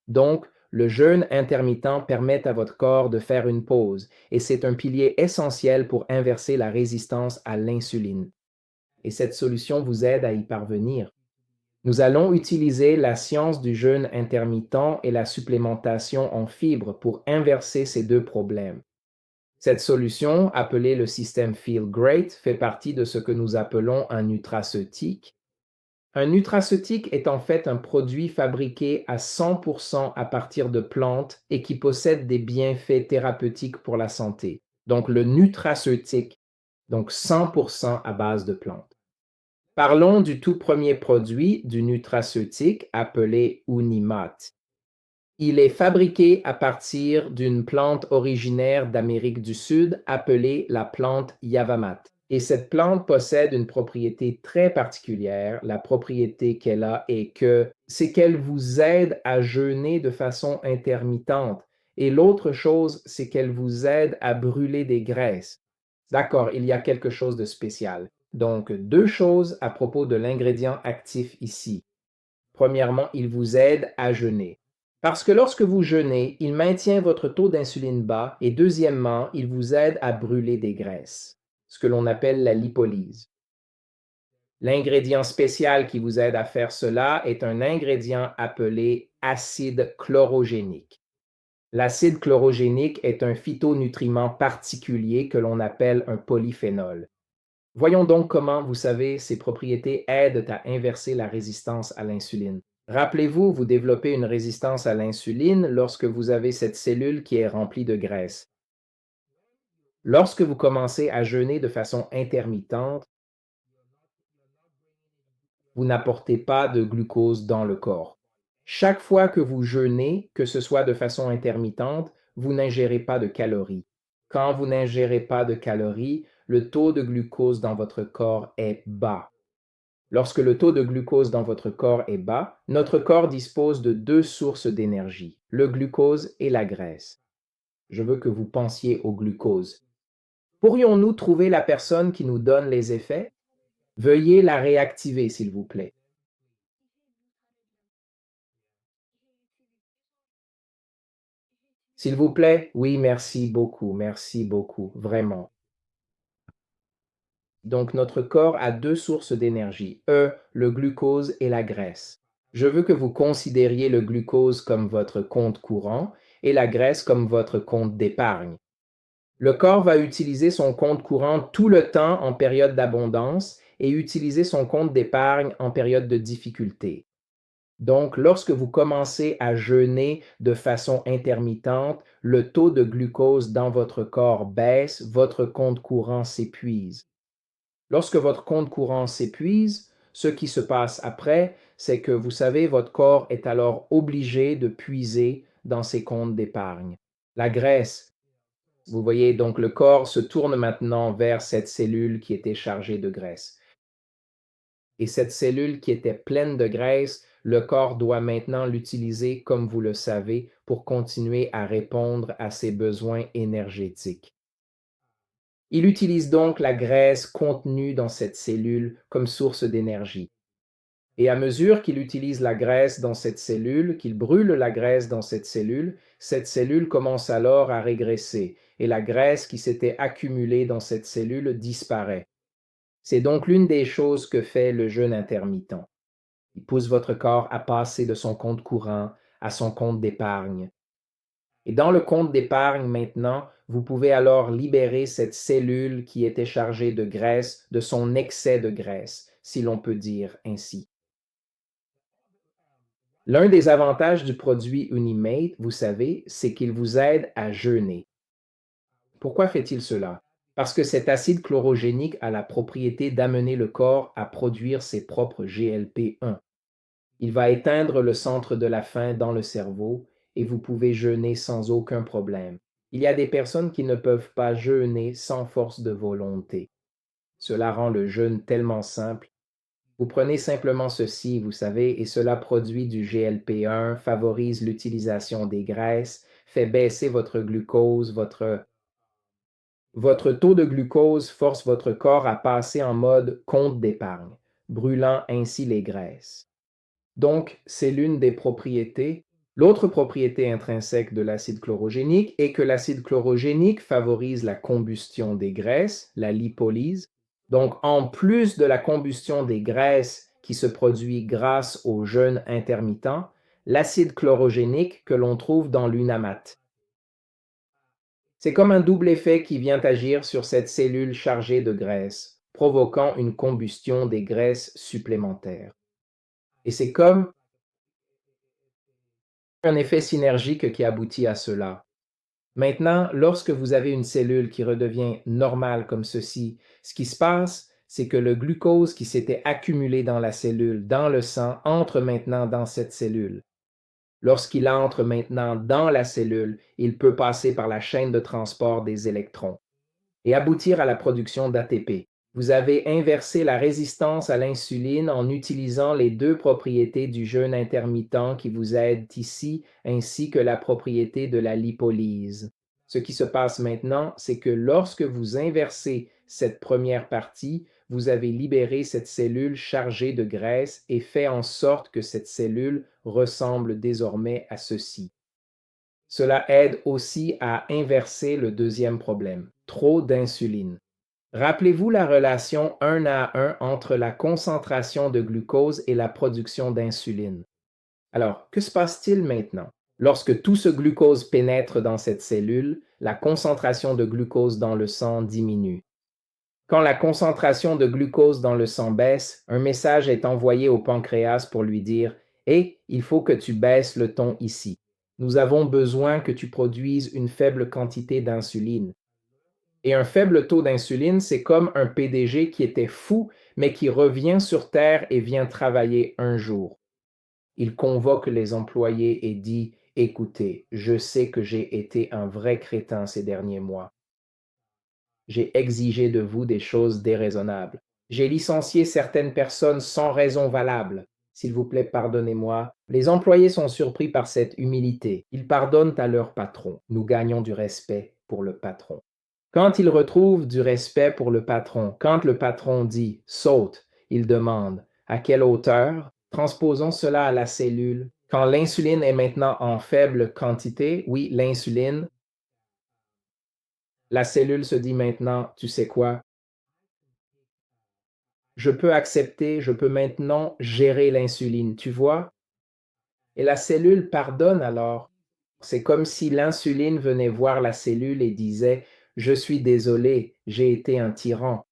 Donc, le jeûne intermittent permet à votre corps de faire une pause et c'est un pilier essentiel pour inverser la résistance à l'insuline. Et cette solution vous aide à y parvenir. Nous allons utiliser la science du jeûne intermittent et la supplémentation en fibres pour inverser ces deux problèmes. Cette solution, appelée le système Feel Great, fait partie de ce que nous appelons un nutraceutique. Un nutraceutique est en fait un produit fabriqué à 100% à partir de plantes et qui possède des bienfaits thérapeutiques pour la santé. Donc le nutraceutique, donc 100% à base de plantes. Parlons du tout premier produit du nutraceutique appelé Unimat. Il est fabriqué à partir d'une plante originaire d'Amérique du Sud appelée la plante Yavamat. Et cette plante possède une propriété très particulière. La propriété qu'elle a est que c'est qu'elle vous aide à jeûner de façon intermittente. Et l'autre chose, c'est qu'elle vous aide à brûler des graisses. D'accord, il y a quelque chose de spécial. Donc, deux choses à propos de l'ingrédient actif ici. Premièrement, il vous aide à jeûner. Parce que lorsque vous jeûnez, il maintient votre taux d'insuline bas et deuxièmement, il vous aide à brûler des graisses, ce que l'on appelle la lipolyse. L'ingrédient spécial qui vous aide à faire cela est un ingrédient appelé acide chlorogénique. L'acide chlorogénique est un phytonutriment particulier que l'on appelle un polyphénol. Voyons donc comment, vous savez, ces propriétés aident à inverser la résistance à l'insuline. Rappelez-vous, vous développez une résistance à l'insuline lorsque vous avez cette cellule qui est remplie de graisse. Lorsque vous commencez à jeûner de façon intermittente, vous n'apportez pas de glucose dans le corps. Chaque fois que vous jeûnez, que ce soit de façon intermittente, vous n'ingérez pas de calories. Quand vous n'ingérez pas de calories, le taux de glucose dans votre corps est bas. Lorsque le taux de glucose dans votre corps est bas, notre corps dispose de deux sources d'énergie, le glucose et la graisse. Je veux que vous pensiez au glucose. Pourrions-nous trouver la personne qui nous donne les effets? Veuillez la réactiver, s'il vous plaît. S'il vous plaît? Oui, merci beaucoup, vraiment. Donc notre corps a deux sources d'énergie, le glucose et la graisse. Je veux que vous considériez le glucose comme votre compte courant et la graisse comme votre compte d'épargne. Le corps va utiliser son compte courant tout le temps en période d'abondance et utiliser son compte d'épargne en période de difficulté. Donc, lorsque vous commencez à jeûner de façon intermittente, le taux de glucose dans votre corps baisse, votre compte courant s'épuise. Lorsque votre compte courant s'épuise, ce qui se passe après, c'est que vous savez, votre corps est alors obligé de puiser dans ses comptes d'épargne. La graisse Vous voyez, donc le corps se tourne maintenant vers cette cellule qui était chargée de graisse. Et cette cellule qui était pleine de graisse, le corps doit maintenant l'utiliser, comme vous le savez, pour continuer à répondre à ses besoins énergétiques. Il utilise donc la graisse contenue dans cette cellule comme source d'énergie. Et à mesure qu'il utilise la graisse dans cette cellule, qu'il brûle la graisse dans cette cellule commence alors à régresser et la graisse qui s'était accumulée dans cette cellule disparaît. C'est donc l'une des choses que fait le jeûne intermittent. Il pousse votre corps à passer de son compte courant à son compte d'épargne. Et dans le compte d'épargne maintenant, vous pouvez alors libérer cette cellule qui était chargée de graisse, de son excès de graisse, si l'on peut dire ainsi. L'un des avantages du produit Unimate, vous savez, c'est qu'il vous aide à jeûner. Pourquoi fait-il cela? Parce que cet acide chlorogénique a la propriété d'amener le corps à produire ses propres GLP-1. Il va éteindre le centre de la faim dans le cerveau et vous pouvez jeûner sans aucun problème. Il y a des personnes qui ne peuvent pas jeûner sans force de volonté. Cela rend le jeûne tellement simple. Vous prenez simplement ceci, vous savez, et cela produit du GLP-1, favorise l'utilisation des graisses, fait baisser votre glucose, votre taux de glucose force votre corps à passer en mode compte d'épargne, brûlant ainsi les graisses. Donc, c'est l'une des propriétés. L'autre propriété intrinsèque de l'acide chlorogénique est que l'acide chlorogénique favorise la combustion des graisses, la lipolyse. Donc, en plus de la combustion des graisses qui se produit grâce au jeûne intermittent, l'acide chlorogénique que l'on trouve dans l'unamate. C'est comme un double effet qui vient agir sur cette cellule chargée de graisse, provoquant une combustion des graisses supplémentaires. Et c'est comme un effet synergique qui aboutit à cela. Maintenant, lorsque vous avez une cellule qui redevient normale comme ceci, ce qui se passe, c'est que le glucose qui s'était accumulé dans la cellule, dans le sang, entre maintenant dans cette cellule. Lorsqu'il entre maintenant dans la cellule, il peut passer par la chaîne de transport des électrons et aboutir à la production d'ATP. Vous avez inversé la résistance à l'insuline en utilisant les deux propriétés du jeûne intermittent qui vous aident ici, ainsi que la propriété de la lipolyse. Ce qui se passe maintenant, c'est que lorsque vous inversez cette première partie, vous avez libéré cette cellule chargée de graisse et fait en sorte que cette cellule ressemble désormais à ceci. Cela aide aussi à inverser le deuxième problème, trop d'insuline. Rappelez-vous la relation 1 à 1 entre la concentration de glucose et la production d'insuline. Alors, que se passe-t-il maintenant? Lorsque tout ce glucose pénètre dans cette cellule, la concentration de glucose dans le sang diminue. Quand la concentration de glucose dans le sang baisse, un message est envoyé au pancréas pour lui dire: «Hé, il faut que tu baisses le ton ici. Nous avons besoin que tu produises une faible quantité d'insuline.» Et un faible taux d'insuline, c'est comme un PDG qui était fou, mais qui revient sur Terre et vient travailler un jour. Il convoque les employés et dit: «Écoutez, je sais que j'ai été un vrai crétin ces derniers mois. J'ai exigé de vous des choses déraisonnables. J'ai licencié certaines personnes sans raison valable. S'il vous plaît, pardonnez-moi.» Les employés sont surpris par cette humilité. Ils pardonnent à leur patron. Nous gagnons du respect pour le patron. Quand ils retrouvent du respect pour le patron, quand le patron dit saute, ils demandent à quelle hauteur? Transposons cela à la cellule. Quand l'insuline est maintenant en faible quantité, oui, l'insuline, la cellule se dit maintenant, tu sais quoi? Je peux accepter, je peux maintenant gérer l'insuline, tu vois? Et la cellule pardonne alors. C'est comme si l'insuline venait voir la cellule et disait: «Je suis désolé, j'ai été un tyran.»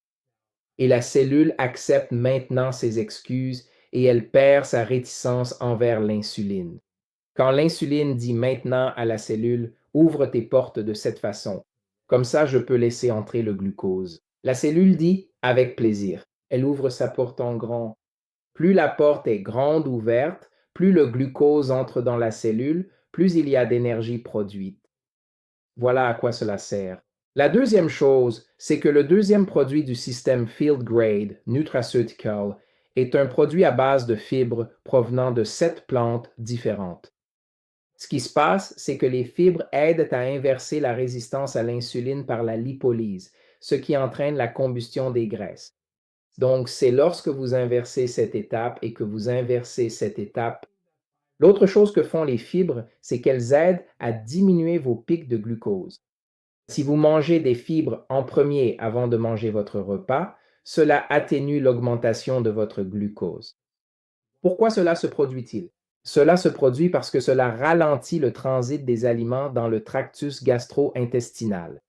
Et la cellule accepte maintenant ses excuses et elle perd sa réticence envers l'insuline. Quand l'insuline dit maintenant à la cellule: «Ouvre tes portes de cette façon. Comme ça, je peux laisser entrer le glucose.» La cellule dit: «Avec plaisir.» Elle ouvre sa porte en grand. Plus la porte est grande ouverte, plus le glucose entre dans la cellule, plus il y a d'énergie produite. Voilà à quoi cela sert. La deuxième chose, c'est que le deuxième produit du système Field Grade Nutraceutical est un produit à base de fibres provenant de 7 plantes différentes. Ce qui se passe, c'est que les fibres aident à inverser la résistance à l'insuline par la lipolyse, ce qui entraîne la combustion des graisses. Donc, c'est lorsque vous inversez cette étape et que vous inversez cette étape. L'autre chose que font les fibres, c'est qu'elles aident à diminuer vos pics de glucose. Si vous mangez des fibres en premier avant de manger votre repas, cela atténue l'augmentation de votre glucose. Pourquoi cela se produit-il? Cela se produit parce que cela ralentit le transit des aliments dans le tractus gastro-intestinal.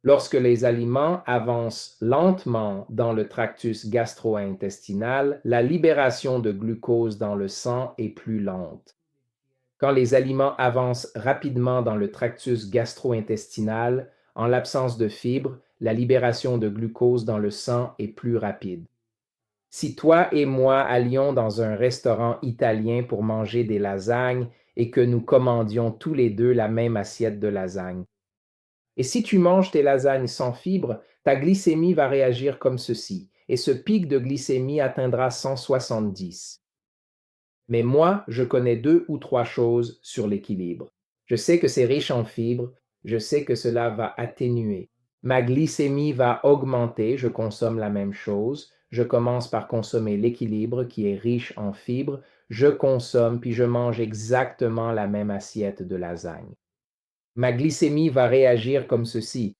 Lorsque les aliments avancent lentement dans le tractus gastro-intestinal, la libération de glucose dans le sang est plus lente. Quand les aliments avancent rapidement dans le tractus gastro-intestinal, en l'absence de fibres, la libération de glucose dans le sang est plus rapide. Si toi et moi allions dans un restaurant italien pour manger des lasagnes et que nous commandions tous les deux la même assiette de lasagne, et si tu manges tes lasagnes sans fibres, ta glycémie va réagir comme ceci, et ce pic de glycémie atteindra 170. Mais moi, je connais 2 ou 3 choses sur l'équilibre. Je sais que c'est riche en fibres, je sais que cela va atténuer. Ma glycémie va augmenter, je consomme la même chose. Je commence par consommer l'équilibre qui est riche en fibres. Je consomme puis je mange exactement la même assiette de lasagne. Ma glycémie va réagir comme ceci.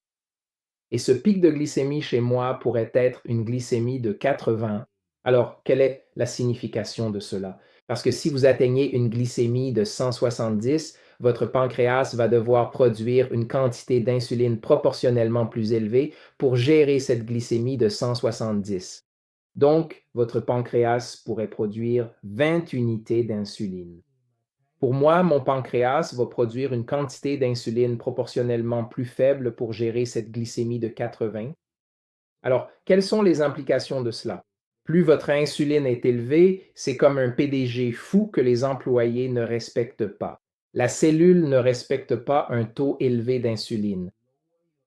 Et ce pic de glycémie chez moi pourrait être une glycémie de 80. Alors, quelle est la signification de cela? Parce que si vous atteignez une glycémie de 170, votre pancréas va devoir produire une quantité d'insuline proportionnellement plus élevée pour gérer cette glycémie de 170. Donc, votre pancréas pourrait produire 20 unités d'insuline. Pour moi, mon pancréas va produire une quantité d'insuline proportionnellement plus faible pour gérer cette glycémie de 80. Alors, quelles sont les implications de cela? Plus votre insuline est élevée, c'est comme un PDG fou que les employés ne respectent pas. La cellule ne respecte pas un taux élevé d'insuline.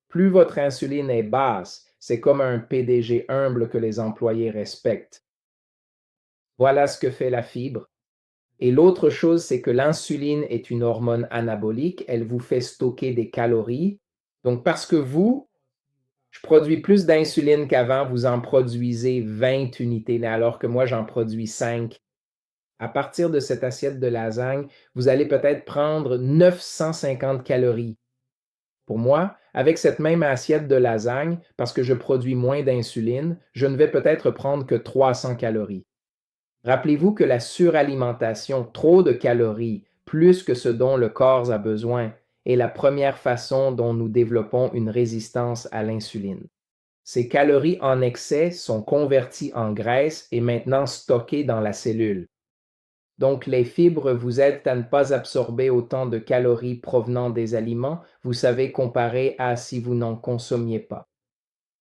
Plus votre insuline est basse, c'est comme un PDG humble que les employés respectent. Voilà ce que fait la fibre. Et l'autre chose, c'est que l'insuline est une hormone anabolique, elle vous fait stocker des calories. Donc, parce que je produis plus d'insuline qu'avant, vous en produisez 20 unités, alors que moi, j'en produis 5. À partir de cette assiette de lasagne, vous allez peut-être prendre 950 calories. Pour moi, avec cette même assiette de lasagne, parce que je produis moins d'insuline, je ne vais peut-être prendre que 300 calories. Rappelez-vous que la suralimentation, trop de calories, plus que ce dont le corps a besoin, est la première façon dont nous développons une résistance à l'insuline. Ces calories en excès sont converties en graisse et maintenant stockées dans la cellule. Donc, les fibres vous aident à ne pas absorber autant de calories provenant des aliments, vous savez, comparé à si vous n'en consommiez pas.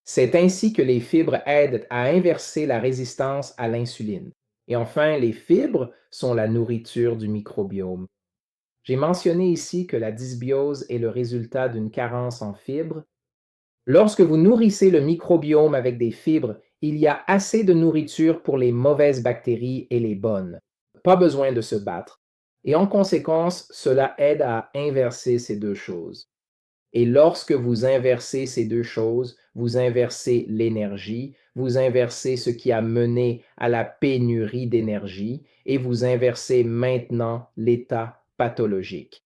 C'est ainsi que les fibres aident à inverser la résistance à l'insuline. Et enfin, les fibres sont la nourriture du microbiome. J'ai mentionné ici que la dysbiose est le résultat d'une carence en fibres. Lorsque vous nourrissez le microbiome avec des fibres, il y a assez de nourriture pour les mauvaises bactéries et les bonnes. Pas besoin de se battre. Et en conséquence, cela aide à inverser ces 2 choses. Et lorsque vous inversez ces 2 choses, vous inversez l'énergie, vous inversez ce qui a mené à la pénurie d'énergie et vous inversez maintenant l'état pathologique.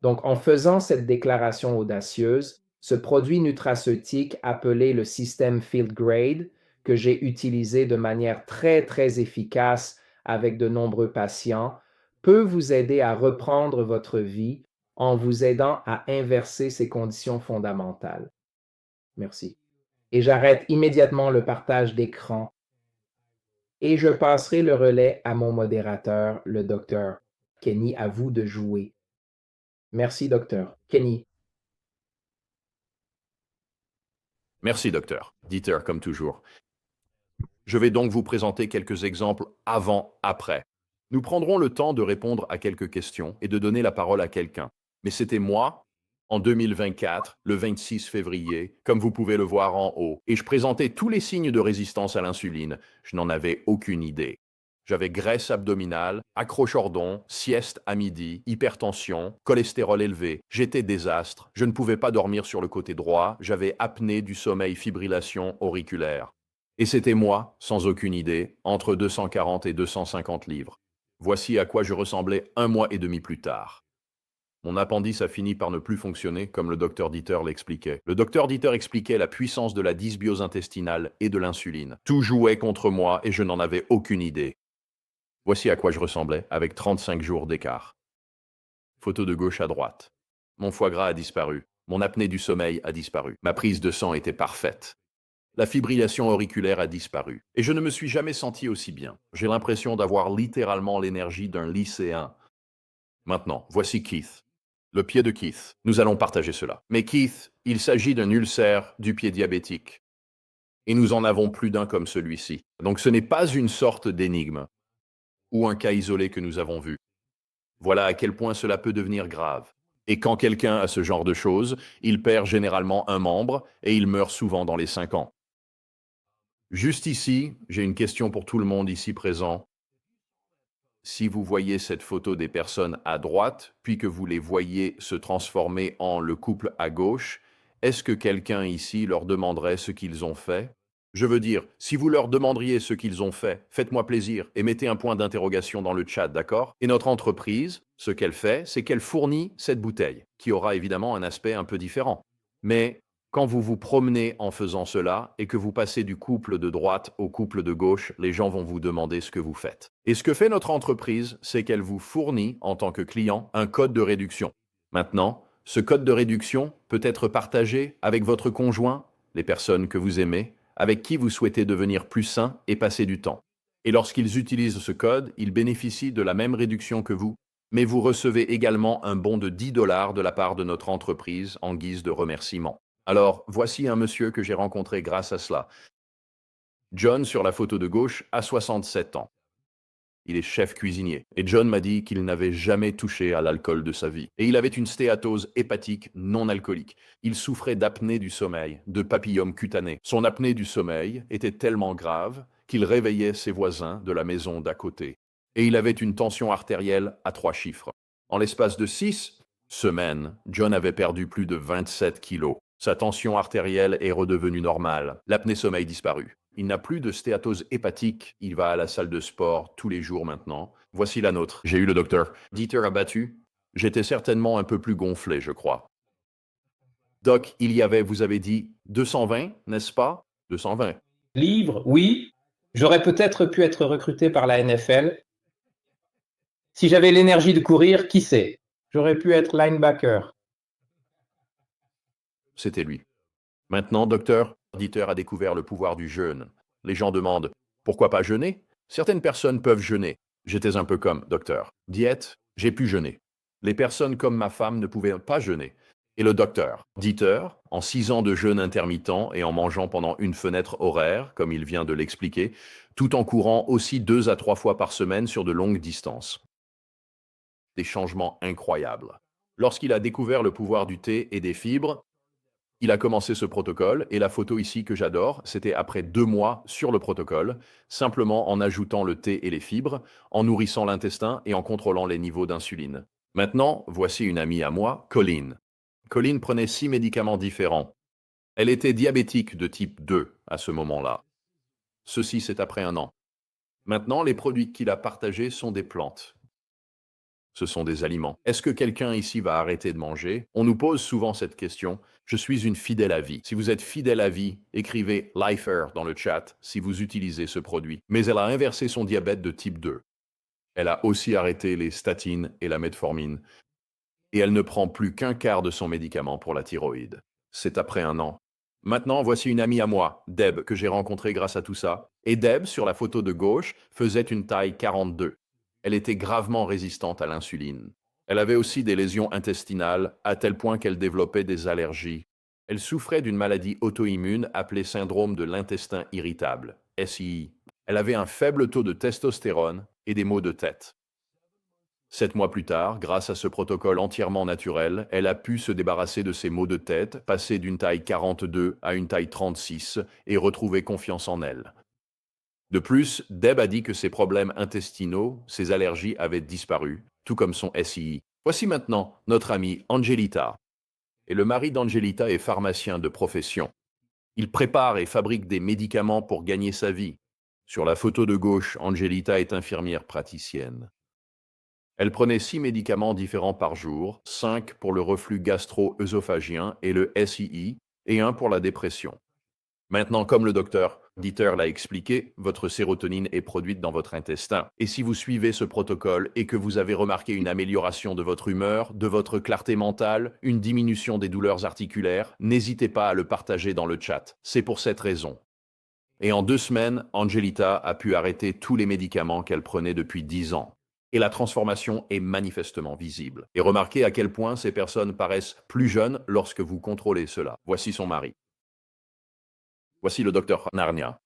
Donc, en faisant cette déclaration audacieuse, ce produit nutraceutique appelé le système Field Grade, que j'ai utilisé de manière très, très efficace avec de nombreux patients, peut vous aider à reprendre votre vie en vous aidant à inverser ces conditions fondamentales. Merci. Et j'arrête immédiatement le partage d'écran et je passerai le relais à mon modérateur, le docteur Kenny. À vous de jouer. Merci, docteur. Kenny. Merci, docteur. Dieter, comme toujours. Je vais donc vous présenter quelques exemples avant-après. Nous prendrons le temps de répondre à quelques questions et de donner la parole à quelqu'un. Mais c'était moi, en 2024, le 26 février, comme vous pouvez le voir en haut, et je présentais tous les signes de résistance à l'insuline. Je n'en avais aucune idée. J'avais graisse abdominale, accroche-ordon, sieste à midi, hypertension, cholestérol élevé. J'étais désastre. Je ne pouvais pas dormir sur le côté droit. J'avais apnée du sommeil, fibrillation auriculaire. Et c'était moi, sans aucune idée, entre 240 et 250 livres. Voici à quoi je ressemblais un mois et demi plus tard. Mon appendice a fini par ne plus fonctionner, comme le docteur Dieter l'expliquait. Le docteur Dieter expliquait la puissance de la dysbiose intestinale et de l'insuline. Tout jouait contre moi et je n'en avais aucune idée. Voici à quoi je ressemblais, avec 35 jours d'écart. Photo de gauche à droite. Mon foie gras a disparu. Mon apnée du sommeil a disparu. Ma prise de sang était parfaite. La fibrillation auriculaire a disparu. Et je ne me suis jamais senti aussi bien. J'ai l'impression d'avoir littéralement l'énergie d'un lycéen. Maintenant, voici Keith. Le pied de Keith. Nous allons partager cela. Mais Keith, il s'agit d'un ulcère du pied diabétique. Et nous en avons plus d'un comme celui-ci. Donc ce n'est pas une sorte d'énigme ou un cas isolé que nous avons vu. Voilà à quel point cela peut devenir grave. Et quand quelqu'un a ce genre de choses, il perd généralement un membre et il meurt souvent dans les 5 ans. Juste ici, j'ai une question pour tout le monde ici présent. Si vous voyez cette photo des personnes à droite, puis que vous les voyez se transformer en le couple à gauche, est-ce que quelqu'un ici leur demanderait ce qu'ils ont fait? Je veux dire, si vous leur demanderiez ce qu'ils ont fait, faites-moi plaisir et mettez un point d'interrogation dans le chat, d'accord? Et notre entreprise, ce qu'elle fait, c'est qu'elle fournit cette bouteille, qui aura évidemment un aspect un peu différent. Mais quand vous vous promenez en faisant cela et que vous passez du couple de droite au couple de gauche, les gens vont vous demander ce que vous faites. Et ce que fait notre entreprise, c'est qu'elle vous fournit, en tant que client, un code de réduction. Maintenant, ce code de réduction peut être partagé avec votre conjoint, les personnes que vous aimez, avec qui vous souhaitez devenir plus sain et passer du temps. Et lorsqu'ils utilisent ce code, ils bénéficient de la même réduction que vous, mais vous recevez également un bon de 10 dollars de la part de notre entreprise en guise de remerciement. Alors, voici un monsieur que j'ai rencontré grâce à cela. John, sur la photo de gauche, a 67 ans. Il est chef cuisinier. Et John m'a dit qu'il n'avait jamais touché à l'alcool de sa vie. Et il avait une stéatose hépatique non alcoolique. Il souffrait d'apnée du sommeil, de papillome cutané. Son apnée du sommeil était tellement grave qu'il réveillait ses voisins de la maison d'à côté. Et il avait une tension artérielle à 3 chiffres. En l'espace de 6 semaines, John avait perdu plus de 27 kilos. Sa tension artérielle est redevenue normale. L'apnée sommeil disparut. Il n'a plus de stéatose hépatique. Il va à la salle de sport tous les jours maintenant. Voici la nôtre. J'ai eu le docteur Dieter abattu. J'étais certainement un peu plus gonflé, je crois. Doc, il y avait, vous avez dit, 220, n'est-ce pas? 220. Livre, oui. J'aurais peut-être pu être recruté par la NFL. Si j'avais l'énergie de courir, qui sait? J'aurais pu être linebacker. C'était lui. Maintenant, docteur, Dieter a découvert le pouvoir du jeûne. Les gens demandent, pourquoi pas jeûner? Certaines personnes peuvent jeûner. J'étais un peu comme, docteur, diète, j'ai pu jeûner. Les personnes comme ma femme ne pouvaient pas jeûner. Et le docteur, Dieter, en 6 ans de jeûne intermittent et en mangeant pendant une fenêtre horaire, comme il vient de l'expliquer, tout en courant aussi 2 à 3 fois par semaine sur de longues distances. Des changements incroyables. Lorsqu'il a découvert le pouvoir du thé et des fibres, il a commencé ce protocole et la photo ici que j'adore, c'était après 2 mois sur le protocole, simplement en ajoutant le thé et les fibres, en nourrissant l'intestin et en contrôlant les niveaux d'insuline. Maintenant, voici une amie à moi, Colleen. Colleen prenait 6 médicaments différents. Elle était diabétique de type 2 à ce moment-là. Ceci, c'est après 1 an. Maintenant, les produits qu'il a partagés sont des plantes. Ce sont des aliments. Est-ce que quelqu'un ici va arrêter de manger? On nous pose souvent cette question. Je suis une fidèle à vie. Si vous êtes fidèle à vie, écrivez Lifer dans le chat si vous utilisez ce produit. Mais elle a inversé son diabète de type 2. Elle a aussi arrêté les statines et la metformine. Et elle ne prend plus qu'un quart de son médicament pour la thyroïde. C'est après 1 an. Maintenant, voici une amie à moi, Deb, que j'ai rencontrée grâce à tout ça. Et Deb, sur la photo de gauche, faisait une taille 42. Elle était gravement résistante à l'insuline. Elle avait aussi des lésions intestinales, à tel point qu'elle développait des allergies. Elle souffrait d'une maladie auto-immune appelée syndrome de l'intestin irritable, SII. Elle avait un faible taux de testostérone et des maux de tête. 7 mois plus tard, grâce à ce protocole entièrement naturel, elle a pu se débarrasser de ses maux de tête, passer d'une taille 42 à une taille 36 et retrouver confiance en elle. De plus, Deb a dit que ses problèmes intestinaux, ses allergies avaient disparu, tout comme son SII. Voici maintenant notre amie Angelita. Et le mari d'Angelita est pharmacien de profession. Il prépare et fabrique des médicaments pour gagner sa vie. Sur la photo de gauche, Angelita est infirmière praticienne. Elle prenait 6 médicaments différents par jour, 5 pour le reflux gastro-œsophagien et le SII, et un pour la dépression. Maintenant, comme le docteur Dieter l'a expliqué, votre sérotonine est produite dans votre intestin. Et si vous suivez ce protocole et que vous avez remarqué une amélioration de votre humeur, de votre clarté mentale, une diminution des douleurs articulaires, n'hésitez pas à le partager dans le chat. C'est pour cette raison. Et en 2 semaines, Angelita a pu arrêter tous les médicaments qu'elle prenait depuis 10 ans. Et la transformation est manifestement visible. Et remarquez à quel point ces personnes paraissent plus jeunes lorsque vous contrôlez cela. Voici son mari. Voici le docteur Narnia.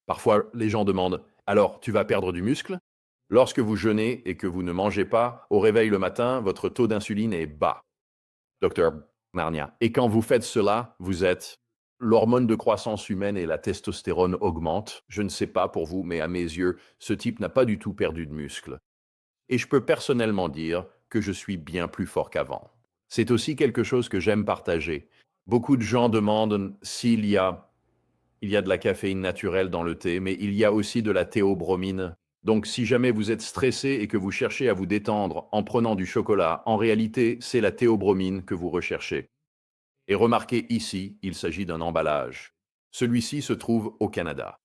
Parfois, les gens demandent: alors, tu vas perdre du muscle? Lorsque vous jeûnez et que vous ne mangez pas, au réveil le matin, votre taux d'insuline est bas. Docteur Narnia. Et quand vous faites cela, vous êtes... L'hormone de croissance humaine et la testostérone augmentent. Je ne sais pas pour vous, mais à mes yeux, ce type n'a pas du tout perdu de muscle. Et je peux personnellement dire que je suis bien plus fort qu'avant. C'est aussi quelque chose que j'aime partager. Beaucoup de gens demandent s'il y a de la caféine naturelle dans le thé, mais il y a aussi de la théobromine. Donc si jamais vous êtes stressé et que vous cherchez à vous détendre en prenant du chocolat, en réalité, c'est la théobromine que vous recherchez. Et remarquez ici, il s'agit d'un emballage. Celui-ci se trouve au Canada.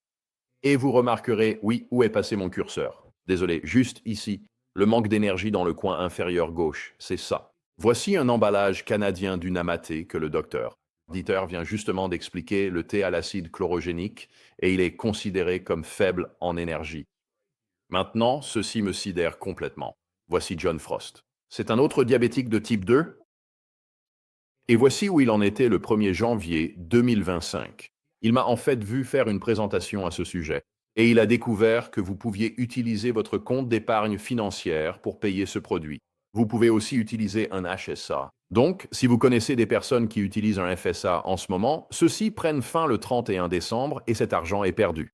Et vous remarquerez, oui, où est passé mon curseur? Désolé, juste ici, le manque d'énergie dans le coin inférieur gauche, c'est ça. Voici un emballage canadien du Namaté que le docteur Dieter vient justement d'expliquer, le thé à l'acide chlorogénique, et il est considéré comme faible en énergie. Maintenant, ceci me sidère complètement. Voici John Frost. C'est un autre diabétique de type 2, et voici où il en était le 1er janvier 2025. Il m'a en fait vu faire une présentation à ce sujet. Et il a découvert que vous pouviez utiliser votre compte d'épargne financière pour payer ce produit. Vous pouvez aussi utiliser un HSA. Donc, si vous connaissez des personnes qui utilisent un FSA en ce moment, ceux-ci prennent fin le 31 décembre et cet argent est perdu.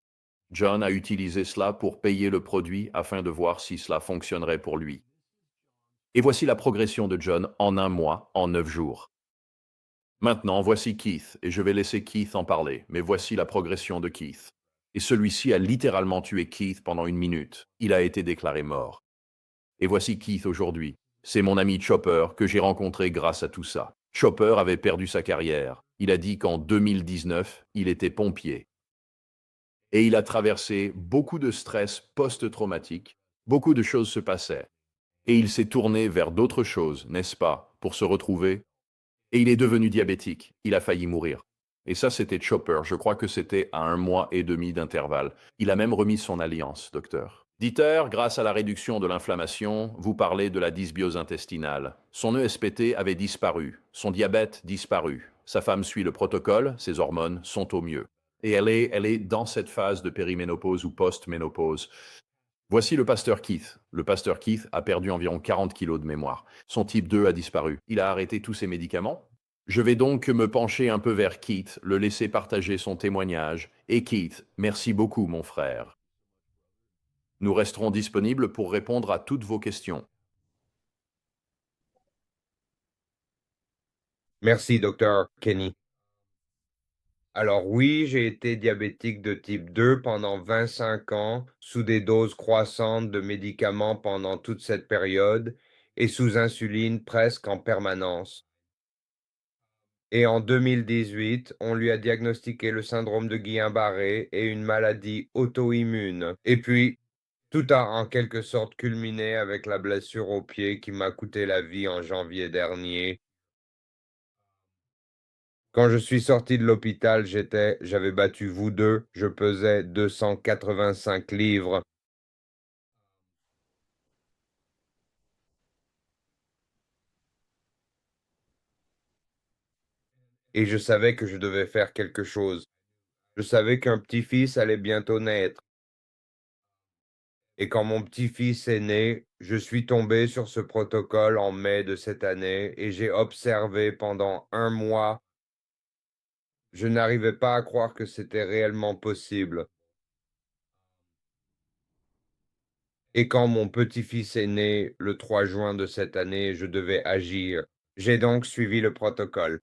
John a utilisé cela pour payer le produit afin de voir si cela fonctionnerait pour lui. Et voici la progression de John en un mois, en 9 jours. Maintenant, voici Keith, et je vais laisser Keith en parler, mais voici la progression de Keith. Et celui-ci a littéralement tué Keith pendant 1 minute. Il a été déclaré mort. Et voici Keith aujourd'hui. C'est mon ami Chopper que j'ai rencontré grâce à tout ça. Chopper avait perdu sa carrière. Il a dit qu'en 2019, il était pompier. Et il a traversé beaucoup de stress post-traumatique. Beaucoup de choses se passaient. Et il s'est tourné vers d'autres choses, n'est-ce pas, pour se retrouver. Et il est devenu diabétique. Il a failli mourir. Et ça, c'était Chopper. Je crois que c'était à 1 mois et demi d'intervalle. Il a même remis son alliance, docteur. Dieter, grâce à la réduction de l'inflammation, vous parlez de la dysbiose intestinale. Son ESPT avait disparu. Son diabète disparu. Sa femme suit le protocole. Ses hormones sont au mieux. Et elle est dans cette phase de périménopause ou post-ménopause. Voici le pasteur Keith. Le pasteur Keith a perdu environ 40 kilos de mémoire. Son type 2 a disparu. Il a arrêté tous ses médicaments. Je vais donc me pencher un peu vers Keith, le laisser partager son témoignage. Et Keith, merci beaucoup, mon frère. Nous resterons disponibles pour répondre à toutes vos questions. Merci, docteur Kenny. Alors oui, j'ai été diabétique de type 2 pendant 25 ans, sous des doses croissantes de médicaments pendant toute cette période et sous insuline presque en permanence. Et en 2018, on lui a diagnostiqué le syndrome de Guillain-Barré et une maladie auto-immune. Et puis, tout a en quelque sorte culminé avec la blessure au pied qui m'a coûté la vie en janvier dernier. Quand je suis sorti de l'hôpital, j'avais battu vous deux, je pesais 285 livres. Et je savais que je devais faire quelque chose. Je savais qu'un petit-fils allait bientôt naître. Et quand mon petit-fils est né, Je suis tombé sur ce protocole en mai de cette année et j'ai observé pendant 1 mois. Je n'arrivais pas à croire que c'était réellement possible. Et quand mon petit-fils est né le 3 juin de cette année, je devais agir. J'ai donc suivi le protocole.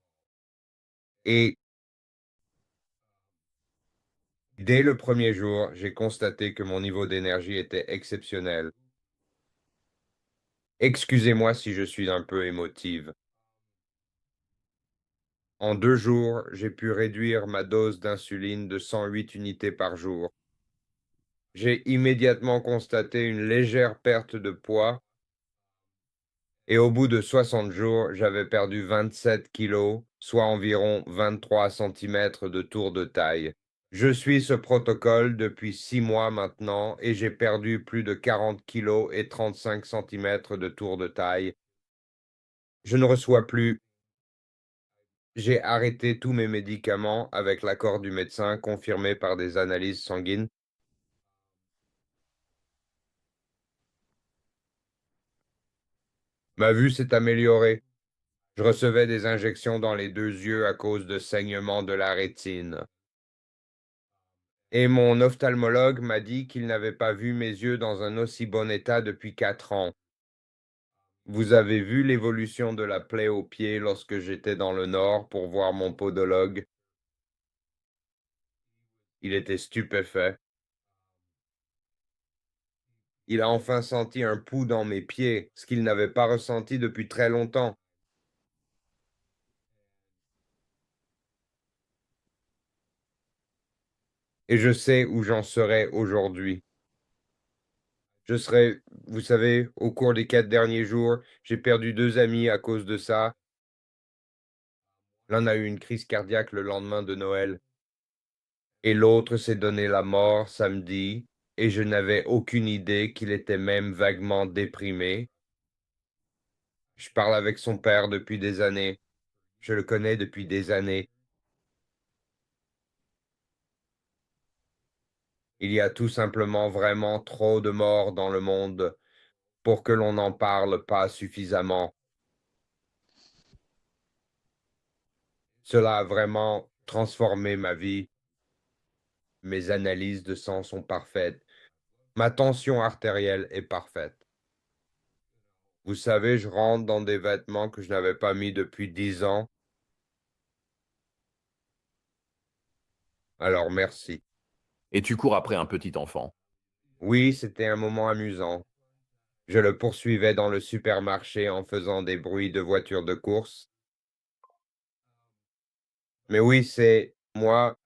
Et dès le premier jour, j'ai constaté que mon niveau d'énergie était exceptionnel. Excusez-moi si je suis un peu émotive. En 2 jours, j'ai pu réduire ma dose d'insuline de 108 unités par jour. J'ai immédiatement constaté une légère perte de poids et au bout de 60 jours, j'avais perdu 27 kilos, soit environ 23 centimètres de tour de taille. Je suis ce protocole depuis 6 mois maintenant et j'ai perdu plus de 40 kilos et 35 centimètres de tour de taille. Je ne reçois plus. J'ai arrêté tous mes médicaments avec l'accord du médecin confirmé par des analyses sanguines. Ma vue s'est améliorée. Je recevais des injections dans les 2 yeux à cause de saignements de la rétine. Et mon ophtalmologue m'a dit qu'il n'avait pas vu mes yeux dans un aussi bon état depuis 4 ans. Vous avez vu l'évolution de la plaie au pied lorsque j'étais dans le nord pour voir mon podologue. Il était stupéfait. Il a enfin senti un pouls dans mes pieds, ce qu'il n'avait pas ressenti depuis très longtemps. Et je sais où j'en serai aujourd'hui. Je serai, vous savez, au cours des 4 derniers jours, j'ai perdu 2 amis à cause de ça. L'un a eu une crise cardiaque le lendemain de Noël. Et l'autre s'est donné la mort samedi, et je n'avais aucune idée qu'il était même vaguement déprimé. Je parle avec son père depuis des années. Je le connais depuis des années. Il y a tout simplement vraiment trop de morts dans le monde pour que l'on n'en parle pas suffisamment. Cela a vraiment transformé ma vie. Mes analyses de sang sont parfaites. Ma tension artérielle est parfaite. Vous savez, je rentre dans des vêtements que je n'avais pas mis depuis 10 ans. Alors merci. Et tu cours après un petit enfant. Oui, c'était un moment amusant. Je le poursuivais dans le supermarché en faisant des bruits de voiture de course. Mais oui, c'est moi,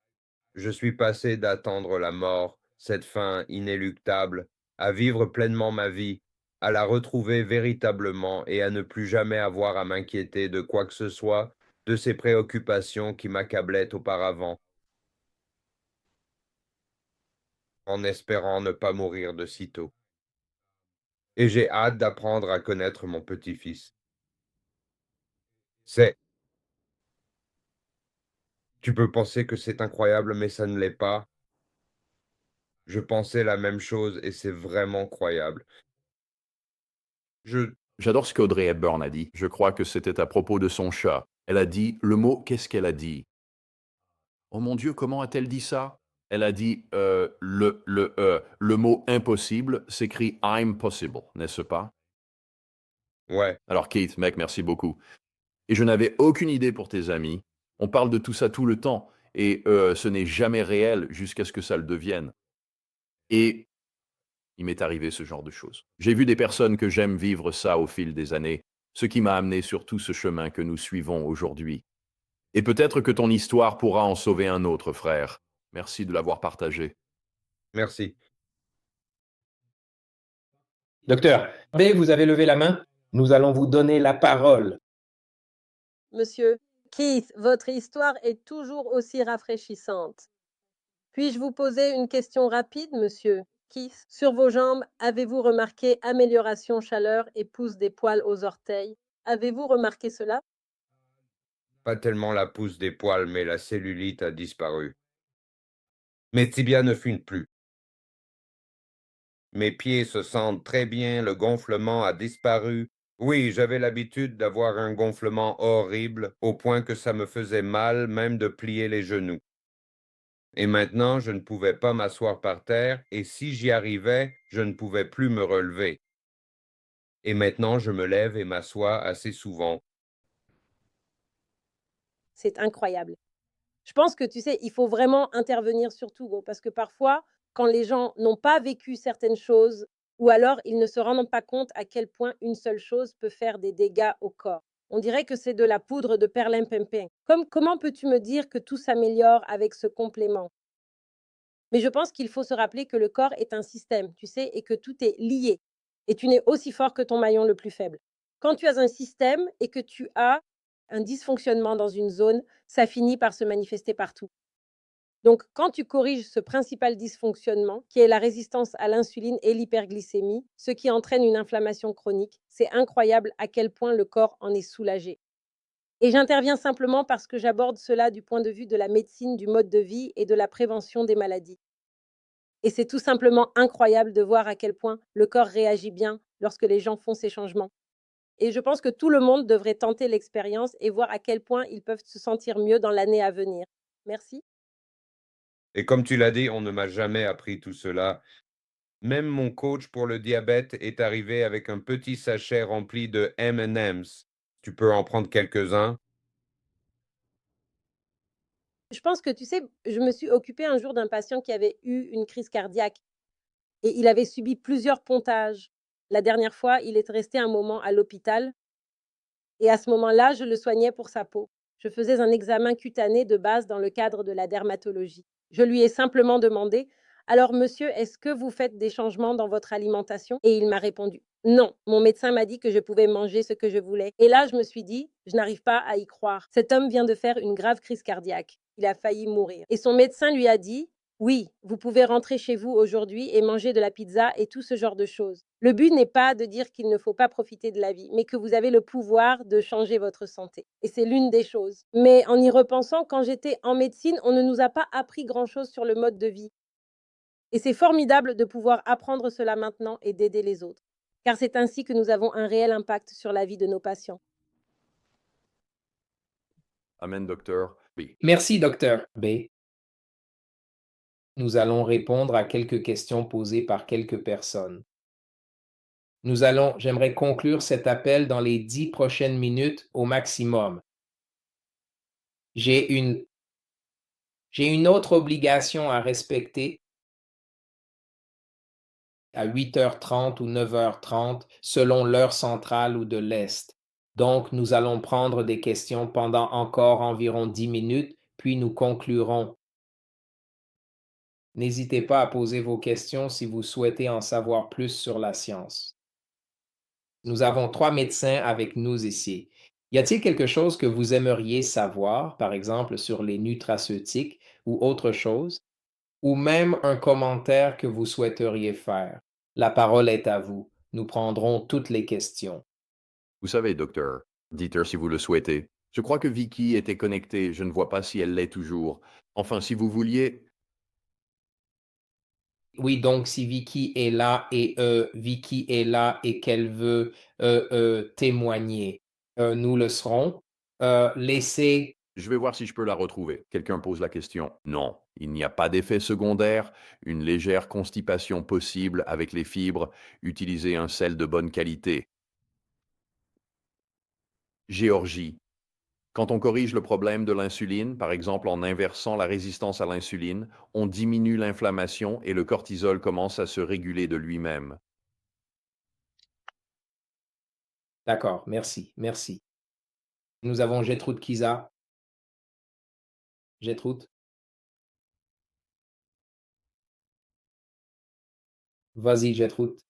je suis passé d'attendre la mort, cette fin inéluctable, à vivre pleinement ma vie, à la retrouver véritablement et à ne plus jamais avoir à m'inquiéter de quoi que ce soit, de ces préoccupations qui m'accablaient auparavant, en espérant ne pas mourir de sitôt. Et j'ai hâte d'apprendre à connaître mon petit-fils. C'est, tu peux penser que c'est incroyable, mais ça ne l'est pas. Je pensais la même chose et c'est vraiment croyable. Je, J'adore ce qu'Audrey Hepburn a dit. Je crois que c'était à propos de son chat. Elle a dit le mot, qu'est-ce qu'elle a dit? Oh mon Dieu, comment a-t-elle dit ça? Elle a dit le mot impossible s'écrit I'm possible, n'est-ce pas? ouais, Alors Keith, mec, merci beaucoup. Et je n'avais aucune idée pour tes amis. On parle de tout ça tout le temps et ce n'est jamais réel jusqu'à ce que ça le devienne. Et il m'est arrivé ce genre de choses. J'ai vu des personnes que j'aime vivre ça au fil des années, ce qui m'a amené sur tout ce chemin que nous suivons aujourd'hui. Et peut-être que ton histoire pourra en sauver un autre, frère. Merci de l'avoir partagé. merci. Docteur B, vous avez levé la main. Nous allons vous donner la parole. Monsieur Keith, votre histoire est toujours aussi rafraîchissante. Puis-je vous poser une question rapide, monsieur Keith? Sur vos jambes, avez-vous remarqué amélioration chaleur et pousse des poils aux orteils? Avez-vous remarqué cela? Pas tellement la pousse des poils, mais la cellulite a disparu. Mes tibias ne fuient plus. Mes pieds se sentent très bien, le gonflement a disparu. Oui, j'avais l'habitude d'avoir un gonflement horrible, au point que ça me faisait mal même de plier les genoux. Et maintenant, je ne pouvais pas m'asseoir par terre, et si j'y arrivais, je ne pouvais plus me relever. Et maintenant, je me lève et m'assois assez souvent. C'est incroyable. Je pense que, tu sais, il faut vraiment intervenir sur tout, gros, parce que parfois, quand les gens n'ont pas vécu certaines choses, ou alors ils ne se rendent pas compte à quel point une seule chose peut faire des dégâts au corps. On dirait que c'est de la poudre de perlimpinpin. Comment peux-tu me dire que tout s'améliore avec ce complément? Mais je pense qu'il faut se rappeler que le corps est un système, tu sais, et que tout est lié. Et tu n'es aussi fort que ton maillon le plus faible. Quand tu as un système et que tu as un dysfonctionnement dans une zone, ça finit par se manifester partout. Donc, quand tu corriges ce principal dysfonctionnement, qui est la résistance à l'insuline et l'hyperglycémie, ce qui entraîne une inflammation chronique, c'est incroyable à quel point le corps en est soulagé. Et j'interviens simplement parce que j'aborde cela du point de vue de la médecine, du mode de vie et de la prévention des maladies. Et c'est tout simplement incroyable de voir à quel point le corps réagit bien lorsque les gens font ces changements. Et je pense que tout le monde devrait tenter l'expérience et voir à quel point ils peuvent se sentir mieux dans l'année à venir. Merci. Et comme tu l'as dit, on ne m'a jamais appris tout cela. Même mon coach pour le diabète est arrivé avec un petit sachet rempli de M&M's. Tu peux en prendre quelques-uns. Je pense que, tu sais, je me suis occupée un jour d'un patient qui avait eu une crise cardiaque et il avait subi plusieurs pontages. La dernière fois, il est resté un moment à l'hôpital et à ce moment-là, je le soignais pour sa peau. Je faisais un examen cutané de base dans le cadre de la dermatologie. Je lui ai simplement demandé: «Alors monsieur, est-ce que vous faites des changements dans votre alimentation?» Et il m'a répondu: «Non, mon médecin m'a dit que je pouvais manger ce que je voulais.» Et là, je me suis dit: «Je n'arrive pas à y croire. Cet homme vient de faire une grave crise cardiaque. Il a failli mourir.» Et son médecin lui a dit: «Oui, vous pouvez rentrer chez vous aujourd'hui et manger de la pizza et tout ce genre de choses. Le but n'est pas de dire qu'il ne faut pas profiter de la vie, mais que vous avez le pouvoir de changer votre santé.» Et c'est l'une des choses. Mais en y repensant, quand j'étais en médecine, on ne nous a pas appris grand-chose sur le mode de vie. Et c'est formidable de pouvoir apprendre cela maintenant et d'aider les autres. Car c'est ainsi que nous avons un réel impact sur la vie de nos patients. Amen, docteur. Oui. Merci, docteur B. Nous allons répondre à quelques questions posées par quelques personnes. J'aimerais conclure cet appel dans les 10 prochaines minutes au maximum. J'ai une, j'ai une autre obligation à respecter à 8h30 ou 9h30 selon l'heure centrale ou de l'Est. Donc, nous allons prendre des questions pendant encore environ 10 minutes, puis nous conclurons. N'hésitez pas à poser vos questions si vous souhaitez en savoir plus sur la science. Nous avons 3 médecins avec nous ici. Y a-t-il quelque chose que vous aimeriez savoir, par exemple sur les nutraceutiques ou autre chose, ou même un commentaire que vous souhaiteriez faire? La parole est à vous. Nous prendrons toutes les questions. Vous savez, docteur, dites si vous le souhaitez. Je crois que Vicky était connectée, je ne vois pas si elle l'est toujours. Enfin, si vous vouliez, Oui, donc si Vicky est là et qu'elle veut témoigner, nous le serons. Laissez je vais voir si je peux la retrouver. Quelqu'un pose la question. Non, il n'y a pas d'effet secondaire, une légère constipation possible avec les fibres, utilisez un sel de bonne qualité. Géorgie. Quand on corrige le problème de l'insuline, par exemple en inversant la résistance à l'insuline, on diminue l'inflammation et le cortisol commence à se réguler de lui-même. D'accord, merci, merci. Nous avons Gertrude Kiza. Gertrude, vas-y, Gertrude.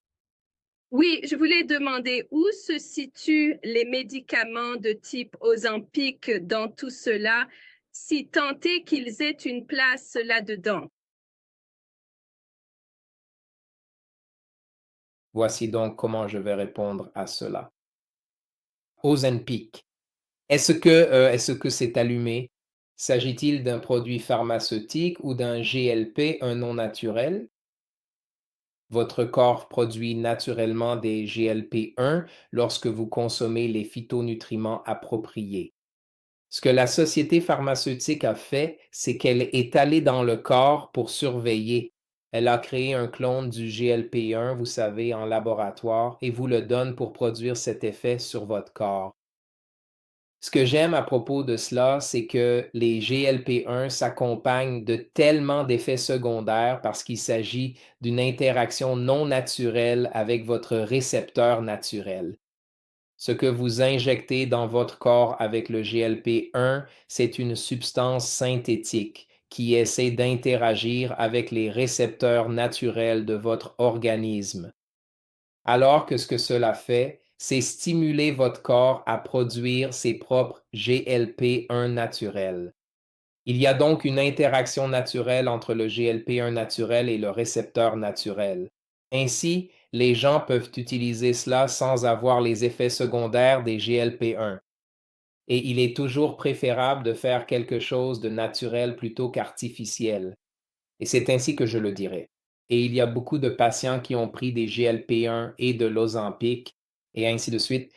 Oui, je voulais demander où se situent les médicaments de type Ozempic dans tout cela, si tant est qu'ils aient une place là-dedans. Voici donc comment je vais répondre à cela. Ozempic. Est-ce que c'est allumé? S'agit-il d'un produit pharmaceutique ou d'un GLP, un non naturel? Votre corps produit naturellement des GLP-1 lorsque vous consommez les phytonutriments appropriés. Ce que la société pharmaceutique a fait, c'est qu'elle est allée dans le corps pour surveiller. Elle a créé un clone du GLP-1, vous savez, en laboratoire, et vous le donne pour produire cet effet sur votre corps. Ce que j'aime à propos de cela, c'est que les GLP-1 s'accompagnent de tellement d'effets secondaires parce qu'il s'agit d'une interaction non naturelle avec votre récepteur naturel. Ce que vous injectez dans votre corps avec le GLP-1, c'est une substance synthétique qui essaie d'interagir avec les récepteurs naturels de votre organisme. Alors que ce que cela fait, c'est stimuler votre corps à produire ses propres GLP-1 naturels. Il y a donc une interaction naturelle entre le GLP-1 naturel et le récepteur naturel. Ainsi, les gens peuvent utiliser cela sans avoir les effets secondaires des GLP-1. Et il est toujours préférable de faire quelque chose de naturel plutôt qu'artificiel. Et c'est ainsi que je le dirais. Et il y a beaucoup de patients qui ont pris des GLP-1 et de l'Ozempic, et ainsi de suite.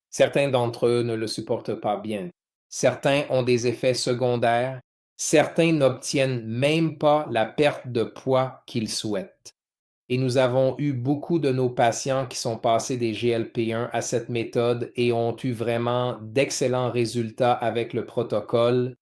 Certains d'entre eux ne le supportent pas bien. Certains ont des effets secondaires. Certains n'obtiennent même pas la perte de poids qu'ils souhaitent. Et nous avons eu beaucoup de nos patients qui sont passés des GLP-1 à cette méthode et ont eu vraiment d'excellents résultats avec le protocole.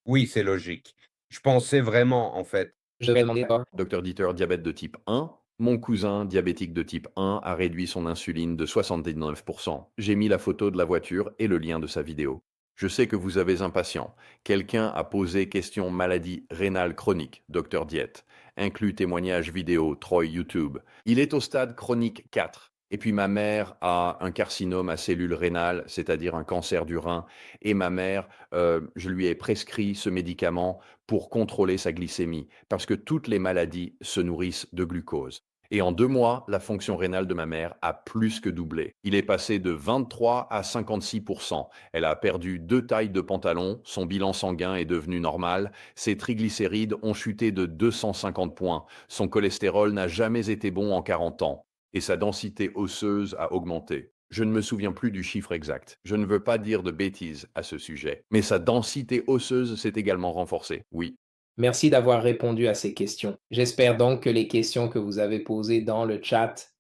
Oui, c'est logique. Je pensais vraiment, en fait. Je vais demander à Docteur Dieter, diabète de type 1. Mon cousin, diabétique de type 1, a réduit son insuline de 79%. J'ai mis la photo de la voiture et le lien de sa vidéo. Je sais que vous avez un patient. Quelqu'un a posé question maladie rénale chronique, docteur Diète. Inclut témoignage vidéo, Troy YouTube. Il est au stade chronique 4. Et puis ma mère a un carcinome à cellules rénales, c'est-à-dire un cancer du rein. Et ma mère, je lui ai prescrit ce médicament pour contrôler sa glycémie, parce que toutes les maladies se nourrissent de glucose. Et en 2 mois, la fonction rénale de ma mère a plus que doublé. Il est passé de 23 à 56%. Elle a perdu 2 tailles de pantalon, son bilan sanguin est devenu normal, ses triglycérides ont chuté de 250 points, son cholestérol n'a jamais été bon en 40 ans, et sa densité osseuse a augmenté. Je ne me souviens plus du chiffre exact. Je ne veux pas dire de bêtises à ce sujet. Mais sa densité osseuse s'est également renforcée. Oui. Merci d'avoir répondu à ces questions. J'espère donc que les questions que vous avez posées dans le chat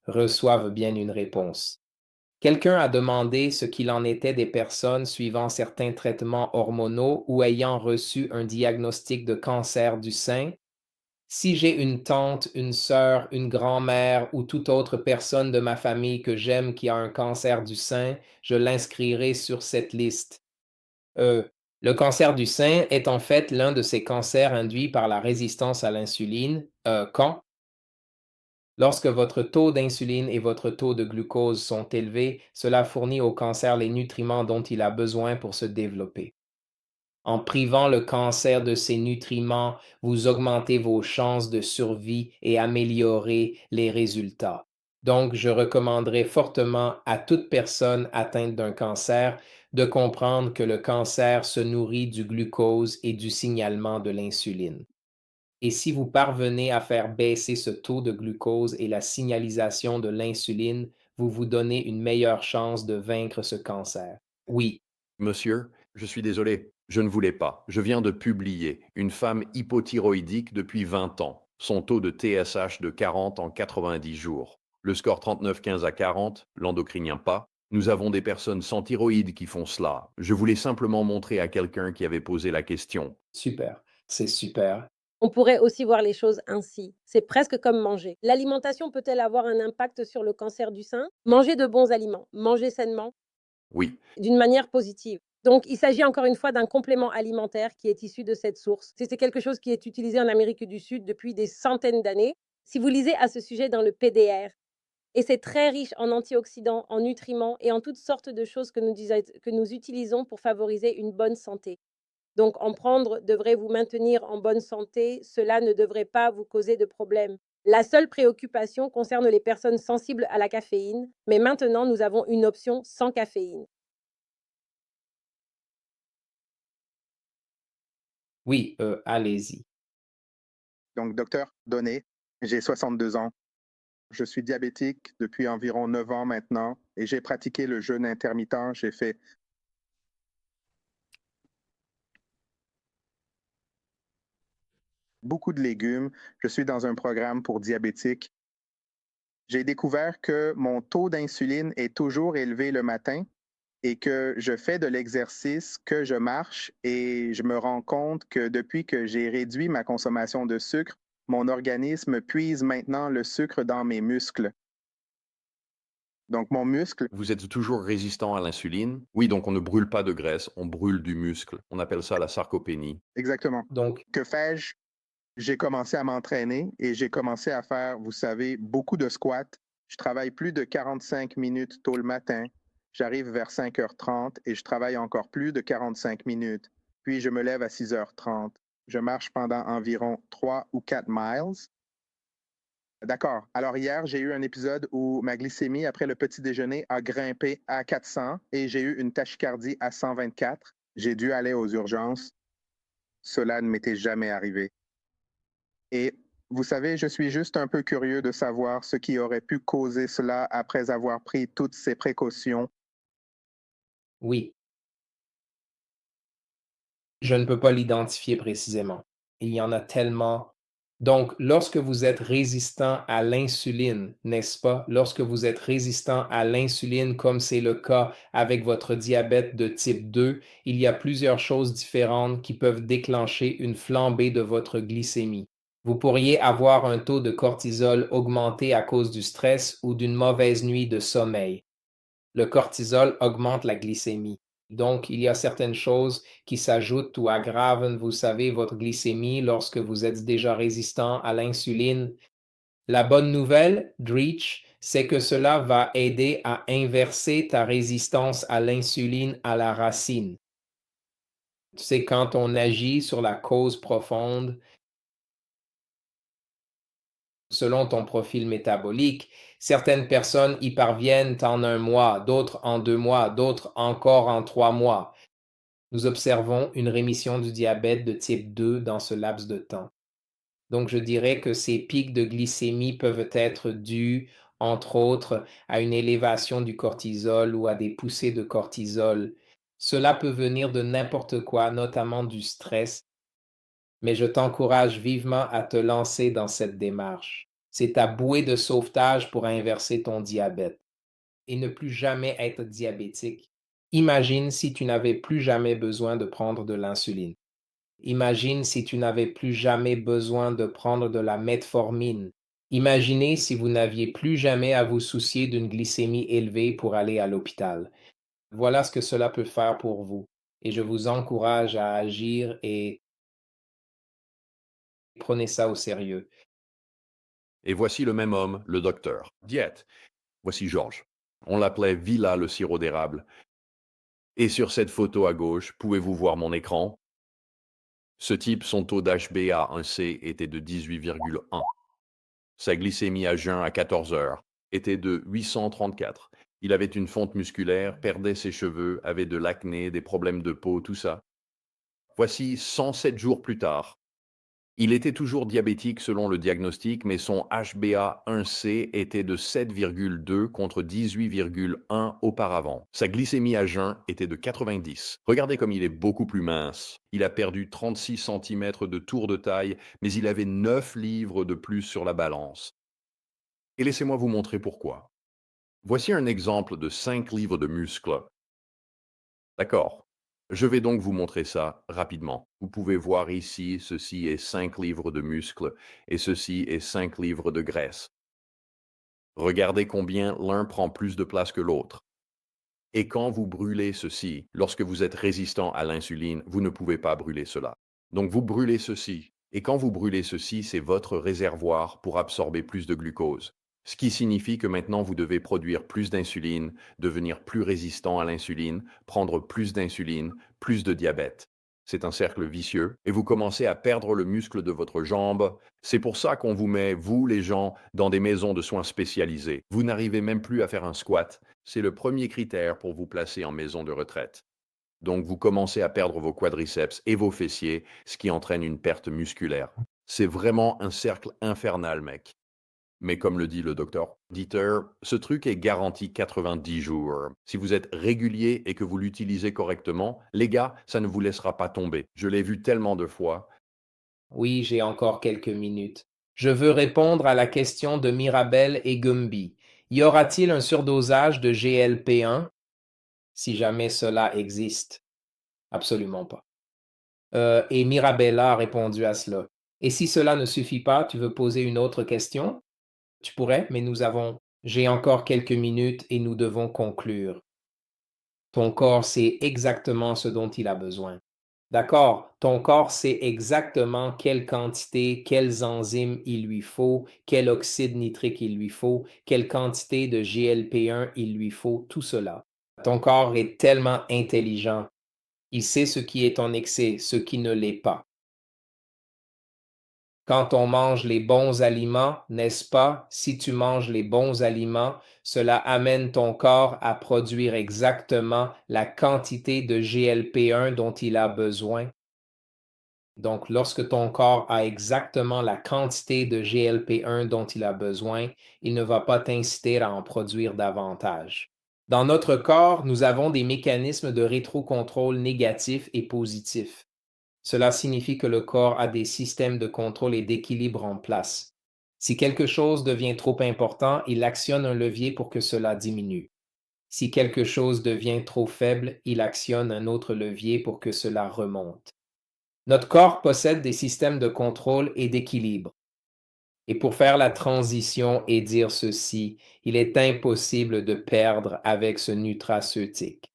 reçoivent bien une réponse. Quelqu'un a demandé ce qu'il en était des personnes suivant certains traitements hormonaux ou ayant reçu un diagnostic de cancer du sein. Si j'ai une tante, une sœur, une grand-mère ou toute autre personne de ma famille que j'aime qui a un cancer du sein, je l'inscrirai sur cette liste. Euh, le cancer du sein est en fait l'un de ces cancers induits par la résistance à l'insuline. Quand? Lorsque votre taux d'insuline et votre taux de glucose sont élevés, cela fournit au cancer les nutriments dont il a besoin pour se développer. En privant le cancer de ces nutriments, vous augmentez vos chances de survie et améliorez les résultats. Donc, je recommanderais fortement à toute personne atteinte d'un cancer de comprendre que le cancer se nourrit du glucose et du signalement de l'insuline. Et si vous parvenez à faire baisser ce taux de glucose et la signalisation de l'insuline, vous vous donnez une meilleure chance de vaincre ce cancer. Oui, Monsieur, je suis désolé. Je ne voulais pas. Je viens de publier une femme hypothyroïdique depuis 20 ans. Son taux de TSH de 40 en 90 jours. Le score 39-15 à 40, l'endocrinien pas. Nous avons des personnes sans thyroïde qui font cela. Je voulais simplement montrer à quelqu'un qui avait posé la question. super, c'est super. On pourrait aussi voir les choses ainsi. C'est presque comme manger. L'alimentation peut-elle avoir un impact sur le cancer du sein? Manger de bons aliments, manger sainement, Oui, d'une manière positive. Donc, il s'agit encore une fois d'un complément alimentaire qui est issu de cette source. C'est quelque chose qui est utilisé en Amérique du Sud depuis des centaines d'années. Si vous lisez à ce sujet dans le PDR, et c'est très riche en antioxydants, en nutriments et en toutes sortes de choses que nous utilisons pour favoriser une bonne santé. Donc, en prendre devrait vous maintenir en bonne santé. Cela ne devrait pas vous causer de problème. La seule préoccupation concerne les personnes sensibles à la caféine, mais maintenant, nous avons une option sans caféine. Oui, allez-y. Donc, docteur Donné, j'ai 62 ans. Je suis diabétique depuis environ 9 ans maintenant et j'ai pratiqué le jeûne intermittent. J'ai fait beaucoup de légumes. Je suis dans un programme pour diabétiques. J'ai découvert que mon taux d'insuline est toujours élevé le matin et que je fais de l'exercice, que je marche et je me rends compte que depuis que j'ai réduit ma consommation de sucre, mon organisme puise maintenant le sucre dans mes muscles. Donc, mon muscle, Vous êtes toujours résistant à l'insuline? Oui, donc on ne brûle pas de graisse, on brûle du muscle. On appelle ça la sarcopénie. exactement. Donc, Que fais-je? J'ai commencé à m'entraîner et j'ai commencé à faire, vous savez, beaucoup de squats. Je travaille plus de 45 minutes tôt le matin. J'arrive vers 5h30 et je travaille encore plus de 45 minutes. Puis je me lève à 6h30. Je marche pendant environ 3 ou 4 miles. D'accord. Alors hier, j'ai eu un épisode où ma glycémie après le petit déjeuner a grimpé à 400 et j'ai eu une tachycardie à 124. J'ai dû aller aux urgences. Cela ne m'était jamais arrivé. Et vous savez, je suis juste un peu curieux de savoir ce qui aurait pu causer cela après avoir pris toutes ces précautions. oui, je ne peux pas l'identifier précisément. Il y en a tellement. Donc, lorsque vous êtes résistant à l'insuline, n'est-ce pas? Lorsque vous êtes résistant à l'insuline, comme c'est le cas avec votre diabète de type 2, il y a plusieurs choses différentes qui peuvent déclencher une flambée de votre glycémie. Vous pourriez avoir un taux de cortisol augmenté à cause du stress ou d'une mauvaise nuit de sommeil. Le cortisol augmente la glycémie. Donc, il y a certaines choses qui s'ajoutent ou aggravent, vous savez, votre glycémie lorsque vous êtes déjà résistant à l'insuline. La bonne nouvelle, Dreech, c'est que cela va aider à inverser ta résistance à l'insuline à la racine. C'est quand on agit sur la cause profonde selon ton profil métabolique. Certaines personnes y parviennent en 1 mois, d'autres en 2 mois, d'autres encore en 3 mois. Nous observons une rémission du diabète de type 2 dans ce laps de temps. Donc, je dirais que ces pics de glycémie peuvent être dus, entre autres, à une élévation du cortisol ou à des poussées de cortisol. Cela peut venir de n'importe quoi, notamment du stress, mais je t'encourage vivement à te lancer dans cette démarche. C'est ta bouée de sauvetage pour inverser ton diabète et ne plus jamais être diabétique. Imagine si tu n'avais plus jamais besoin de prendre de l'insuline. Imagine si tu n'avais plus jamais besoin de prendre de la metformine. Imaginez si vous n'aviez plus jamais à vous soucier d'une glycémie élevée pour aller à l'hôpital. Voilà ce que cela peut faire pour vous. Et je vous encourage à agir et prenez ça au sérieux. Et voici le même homme, le docteur. Diète. Voici Georges. On l'appelait Villa le sirop d'érable. Et sur cette photo à gauche, pouvez-vous voir mon écran? Ce type, son taux d'HbA1c était de 18,1. Sa glycémie à jeun à 14 heures était de 834. Il avait une fonte musculaire, perdait ses cheveux, avait de l'acné, des problèmes de peau, tout ça. Voici 107 jours plus tard. Il était toujours diabétique selon le diagnostic, mais son HbA1c était de 7,2 contre 18,1 auparavant. Sa glycémie à jeun était de 90. Regardez comme il est beaucoup plus mince. Il a perdu 36 cm de tour de taille, mais il avait 9 livres de plus sur la balance. Et laissez-moi vous montrer pourquoi. Voici un exemple de 5 livres de muscles. D'accord. Je vais donc vous montrer ça rapidement. Vous pouvez voir ici, ceci est 5 livres de muscles et ceci est 5 livres de graisse. Regardez combien l'un prend plus de place que l'autre. Et quand vous brûlez ceci, lorsque vous êtes résistant à l'insuline, vous ne pouvez pas brûler cela. Donc vous brûlez ceci. Et quand vous brûlez ceci, c'est votre réservoir pour absorber plus de glucose. Ce qui signifie que maintenant vous devez produire plus d'insuline, devenir plus résistant à l'insuline, prendre plus d'insuline, plus de diabète. C'est un cercle vicieux et vous commencez à perdre le muscle de votre jambe. C'est pour ça qu'on vous met, vous les gens, dans des maisons de soins spécialisées. Vous n'arrivez même plus à faire un squat. C'est le premier critère pour vous placer en maison de retraite. Donc vous commencez à perdre vos quadriceps et vos fessiers, ce qui entraîne une perte musculaire. C'est vraiment un cercle infernal, mec. Mais comme le dit le docteur Dieter, ce truc est garanti 90 jours. Si vous êtes régulier et que vous l'utilisez correctement, les gars, ça ne vous laissera pas tomber. Je l'ai vu tellement de fois. Oui, j'ai encore quelques minutes. Je veux répondre à la question de Mirabel et Gumby. Y aura-t-il un surdosage de GLP-1 si jamais cela existe? Absolument pas. Et Mirabella a répondu à cela. Et si cela ne suffit pas, tu veux poser une autre question? Tu pourrais, mais j'ai encore quelques minutes et nous devons conclure. Ton corps sait exactement ce dont il a besoin. D'accord, ton corps sait exactement quelle quantité, quelles enzymes il lui faut, quel oxyde nitrique il lui faut, quelle quantité de GLP-1 il lui faut, tout cela. Ton corps est tellement intelligent. Il sait ce qui est en excès, ce qui ne l'est pas. Quand on mange les bons aliments, n'est-ce pas? Si tu manges les bons aliments, cela amène ton corps à produire exactement la quantité de GLP-1 dont il a besoin. Donc, lorsque ton corps a exactement la quantité de GLP-1 dont il a besoin, il ne va pas t'inciter à en produire davantage. Dans notre corps, nous avons des mécanismes de rétrocontrôle négatifs et positifs. Cela signifie que le corps a des systèmes de contrôle et d'équilibre en place. Si quelque chose devient trop important, il actionne un levier pour que cela diminue. Si quelque chose devient trop faible, il actionne un autre levier pour que cela remonte. Notre corps possède des systèmes de contrôle et d'équilibre. Et pour faire la transition et dire ceci, il est impossible de perdre avec ce nutraceutique.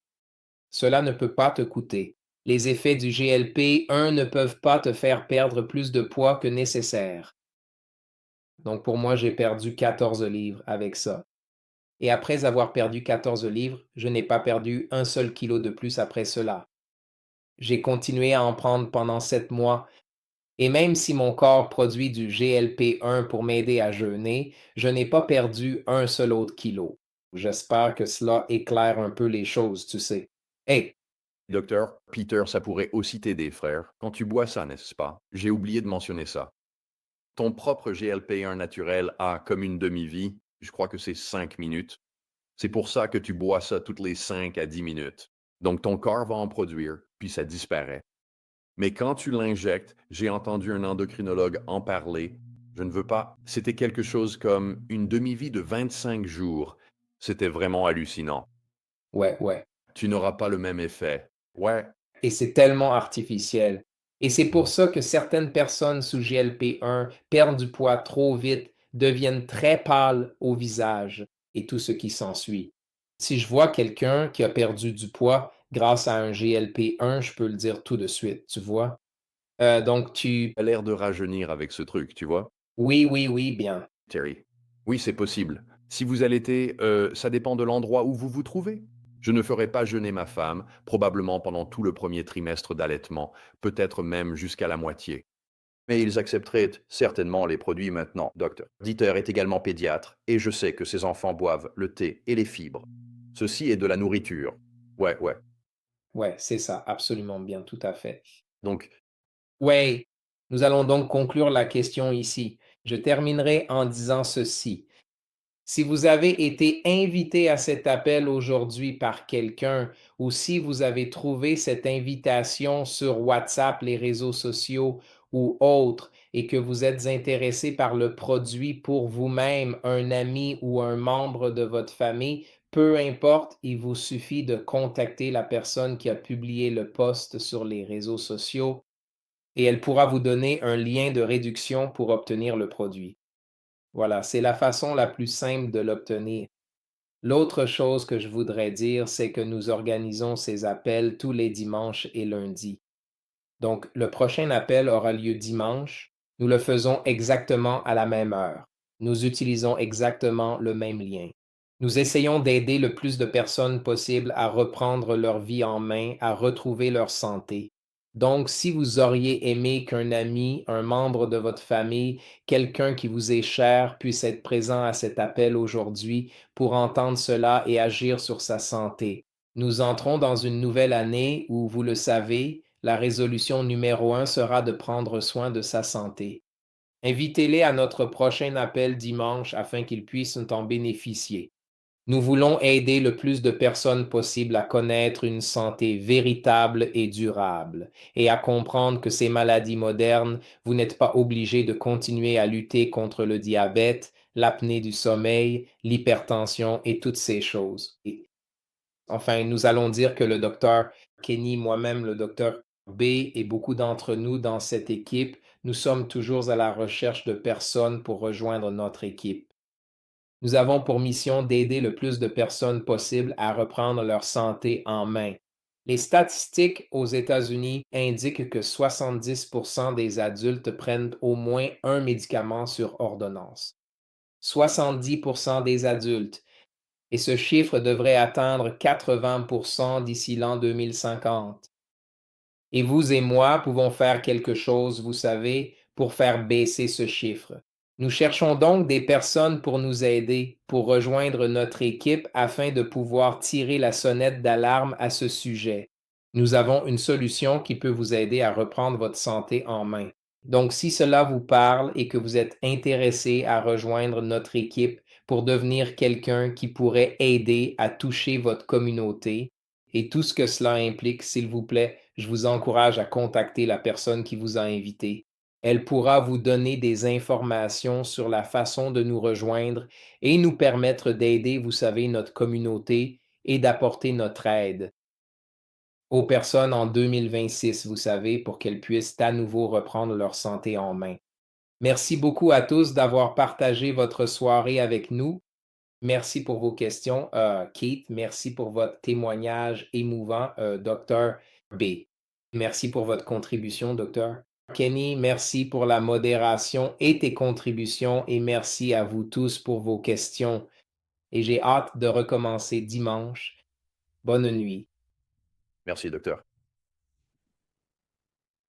Cela ne peut pas te coûter. Les effets du GLP-1 ne peuvent pas te faire perdre plus de poids que nécessaire. Donc pour moi, j'ai perdu 14 livres avec ça. Et après avoir perdu 14 livres, je n'ai pas perdu un seul kilo de plus après cela. J'ai continué à en prendre pendant 7 mois. Et même si mon corps produit du GLP-1 pour m'aider à jeûner, je n'ai pas perdu un seul autre kilo. J'espère que cela éclaire un peu les choses, tu sais. Hey, Docteur Peter, ça pourrait aussi t'aider, frère. Quand tu bois ça, n'est-ce pas? J'ai oublié de mentionner ça. Ton propre GLP-1 naturel a comme une demi-vie, je crois que c'est 5 minutes. C'est pour ça que tu bois ça toutes les 5 à 10 minutes. Donc ton corps va en produire, puis ça disparaît. Mais quand tu l'injectes, j'ai entendu un endocrinologue en parler. Je ne veux pas. C'était quelque chose comme une demi-vie de 25 jours. C'était vraiment hallucinant. ouais. Tu n'auras pas le même effet. Ouais, Et c'est tellement artificiel. Et c'est pour ça que certaines personnes sous GLP-1 perdent du poids trop vite, deviennent très pâles au visage et tout ce qui s'ensuit. Si je vois quelqu'un qui a perdu du poids grâce à un GLP-1, je peux le dire tout de suite, tu vois. Donc tu... tu as l'air de rajeunir avec ce truc, tu vois, Oui, bien. Terry. Oui, c'est possible. Si vous allaitez, ça dépend de l'endroit où vous vous trouvez. Je ne ferai pas jeûner ma femme, probablement pendant tout le premier trimestre d'allaitement, peut-être même jusqu'à la moitié. Mais ils accepteraient certainement les produits maintenant. Docteur Dieter est également pédiatre, et je sais que ses enfants boivent le thé et les fibres. Ceci est de la nourriture. Ouais. Ouais, c'est ça, absolument bien, tout à fait. Donc, Ouais, nous allons donc conclure la question ici. Je terminerai en disant ceci. Si vous avez été invité à cet appel aujourd'hui par quelqu'un ou si vous avez trouvé cette invitation sur WhatsApp, les réseaux sociaux ou autres et que vous êtes intéressé par le produit pour vous-même, un ami ou un membre de votre famille, peu importe, il vous suffit de contacter la personne qui a publié le post sur les réseaux sociaux et elle pourra vous donner un lien de réduction pour obtenir le produit. Voilà, c'est la façon la plus simple de l'obtenir. L'autre chose que je voudrais dire, c'est que nous organisons ces appels tous les dimanches et lundis. Donc, le prochain appel aura lieu dimanche. Nous le faisons exactement à la même heure. Nous utilisons exactement le même lien. Nous essayons d'aider le plus de personnes possible à reprendre leur vie en main, à retrouver leur santé. Donc, si vous auriez aimé qu'un ami, un membre de votre famille, quelqu'un qui vous est cher puisse être présent à cet appel aujourd'hui pour entendre cela et agir sur sa santé. Nous entrons dans une nouvelle année où, vous le savez, la résolution numéro 1 sera de prendre soin de sa santé. Invitez-les à notre prochain appel dimanche afin qu'ils puissent en bénéficier. Nous voulons aider le plus de personnes possible à connaître une santé véritable et durable et à comprendre que ces maladies modernes, vous n'êtes pas obligé de continuer à lutter contre le diabète, l'apnée du sommeil, l'hypertension et toutes ces choses. Enfin, nous allons dire que le docteur Kenny, moi-même, le docteur B et beaucoup d'entre nous dans cette équipe, nous sommes toujours à la recherche de personnes pour rejoindre notre équipe. Nous avons pour mission d'aider le plus de personnes possible à reprendre leur santé en main. Les statistiques aux États-Unis indiquent que 70% des adultes prennent au moins un médicament sur ordonnance. 70% des adultes. Et ce chiffre devrait atteindre 80% d'ici l'an 2050. Et vous et moi pouvons faire quelque chose, vous savez, pour faire baisser ce chiffre. Nous cherchons donc des personnes pour nous aider, pour rejoindre notre équipe afin de pouvoir tirer la sonnette d'alarme à ce sujet. Nous avons une solution qui peut vous aider à reprendre votre santé en main. Donc, si cela vous parle et que vous êtes intéressé à rejoindre notre équipe pour devenir quelqu'un qui pourrait aider à toucher votre communauté et tout ce que cela implique, s'il vous plaît, je vous encourage à contacter la personne qui vous a invité. Elle pourra vous donner des informations sur la façon de nous rejoindre et nous permettre d'aider, vous savez, notre communauté et d'apporter notre aide aux personnes en 2026, vous savez, pour qu'elles puissent à nouveau reprendre leur santé en main. Merci beaucoup à tous d'avoir partagé votre soirée avec nous. Merci pour vos questions, Keith. Merci pour votre témoignage émouvant, Dr. B. Merci pour votre contribution, Dr. Kenny. Merci pour la modération et tes contributions et merci à vous tous pour vos questions. Et j'ai hâte de recommencer dimanche. Bonne nuit. Merci, docteur.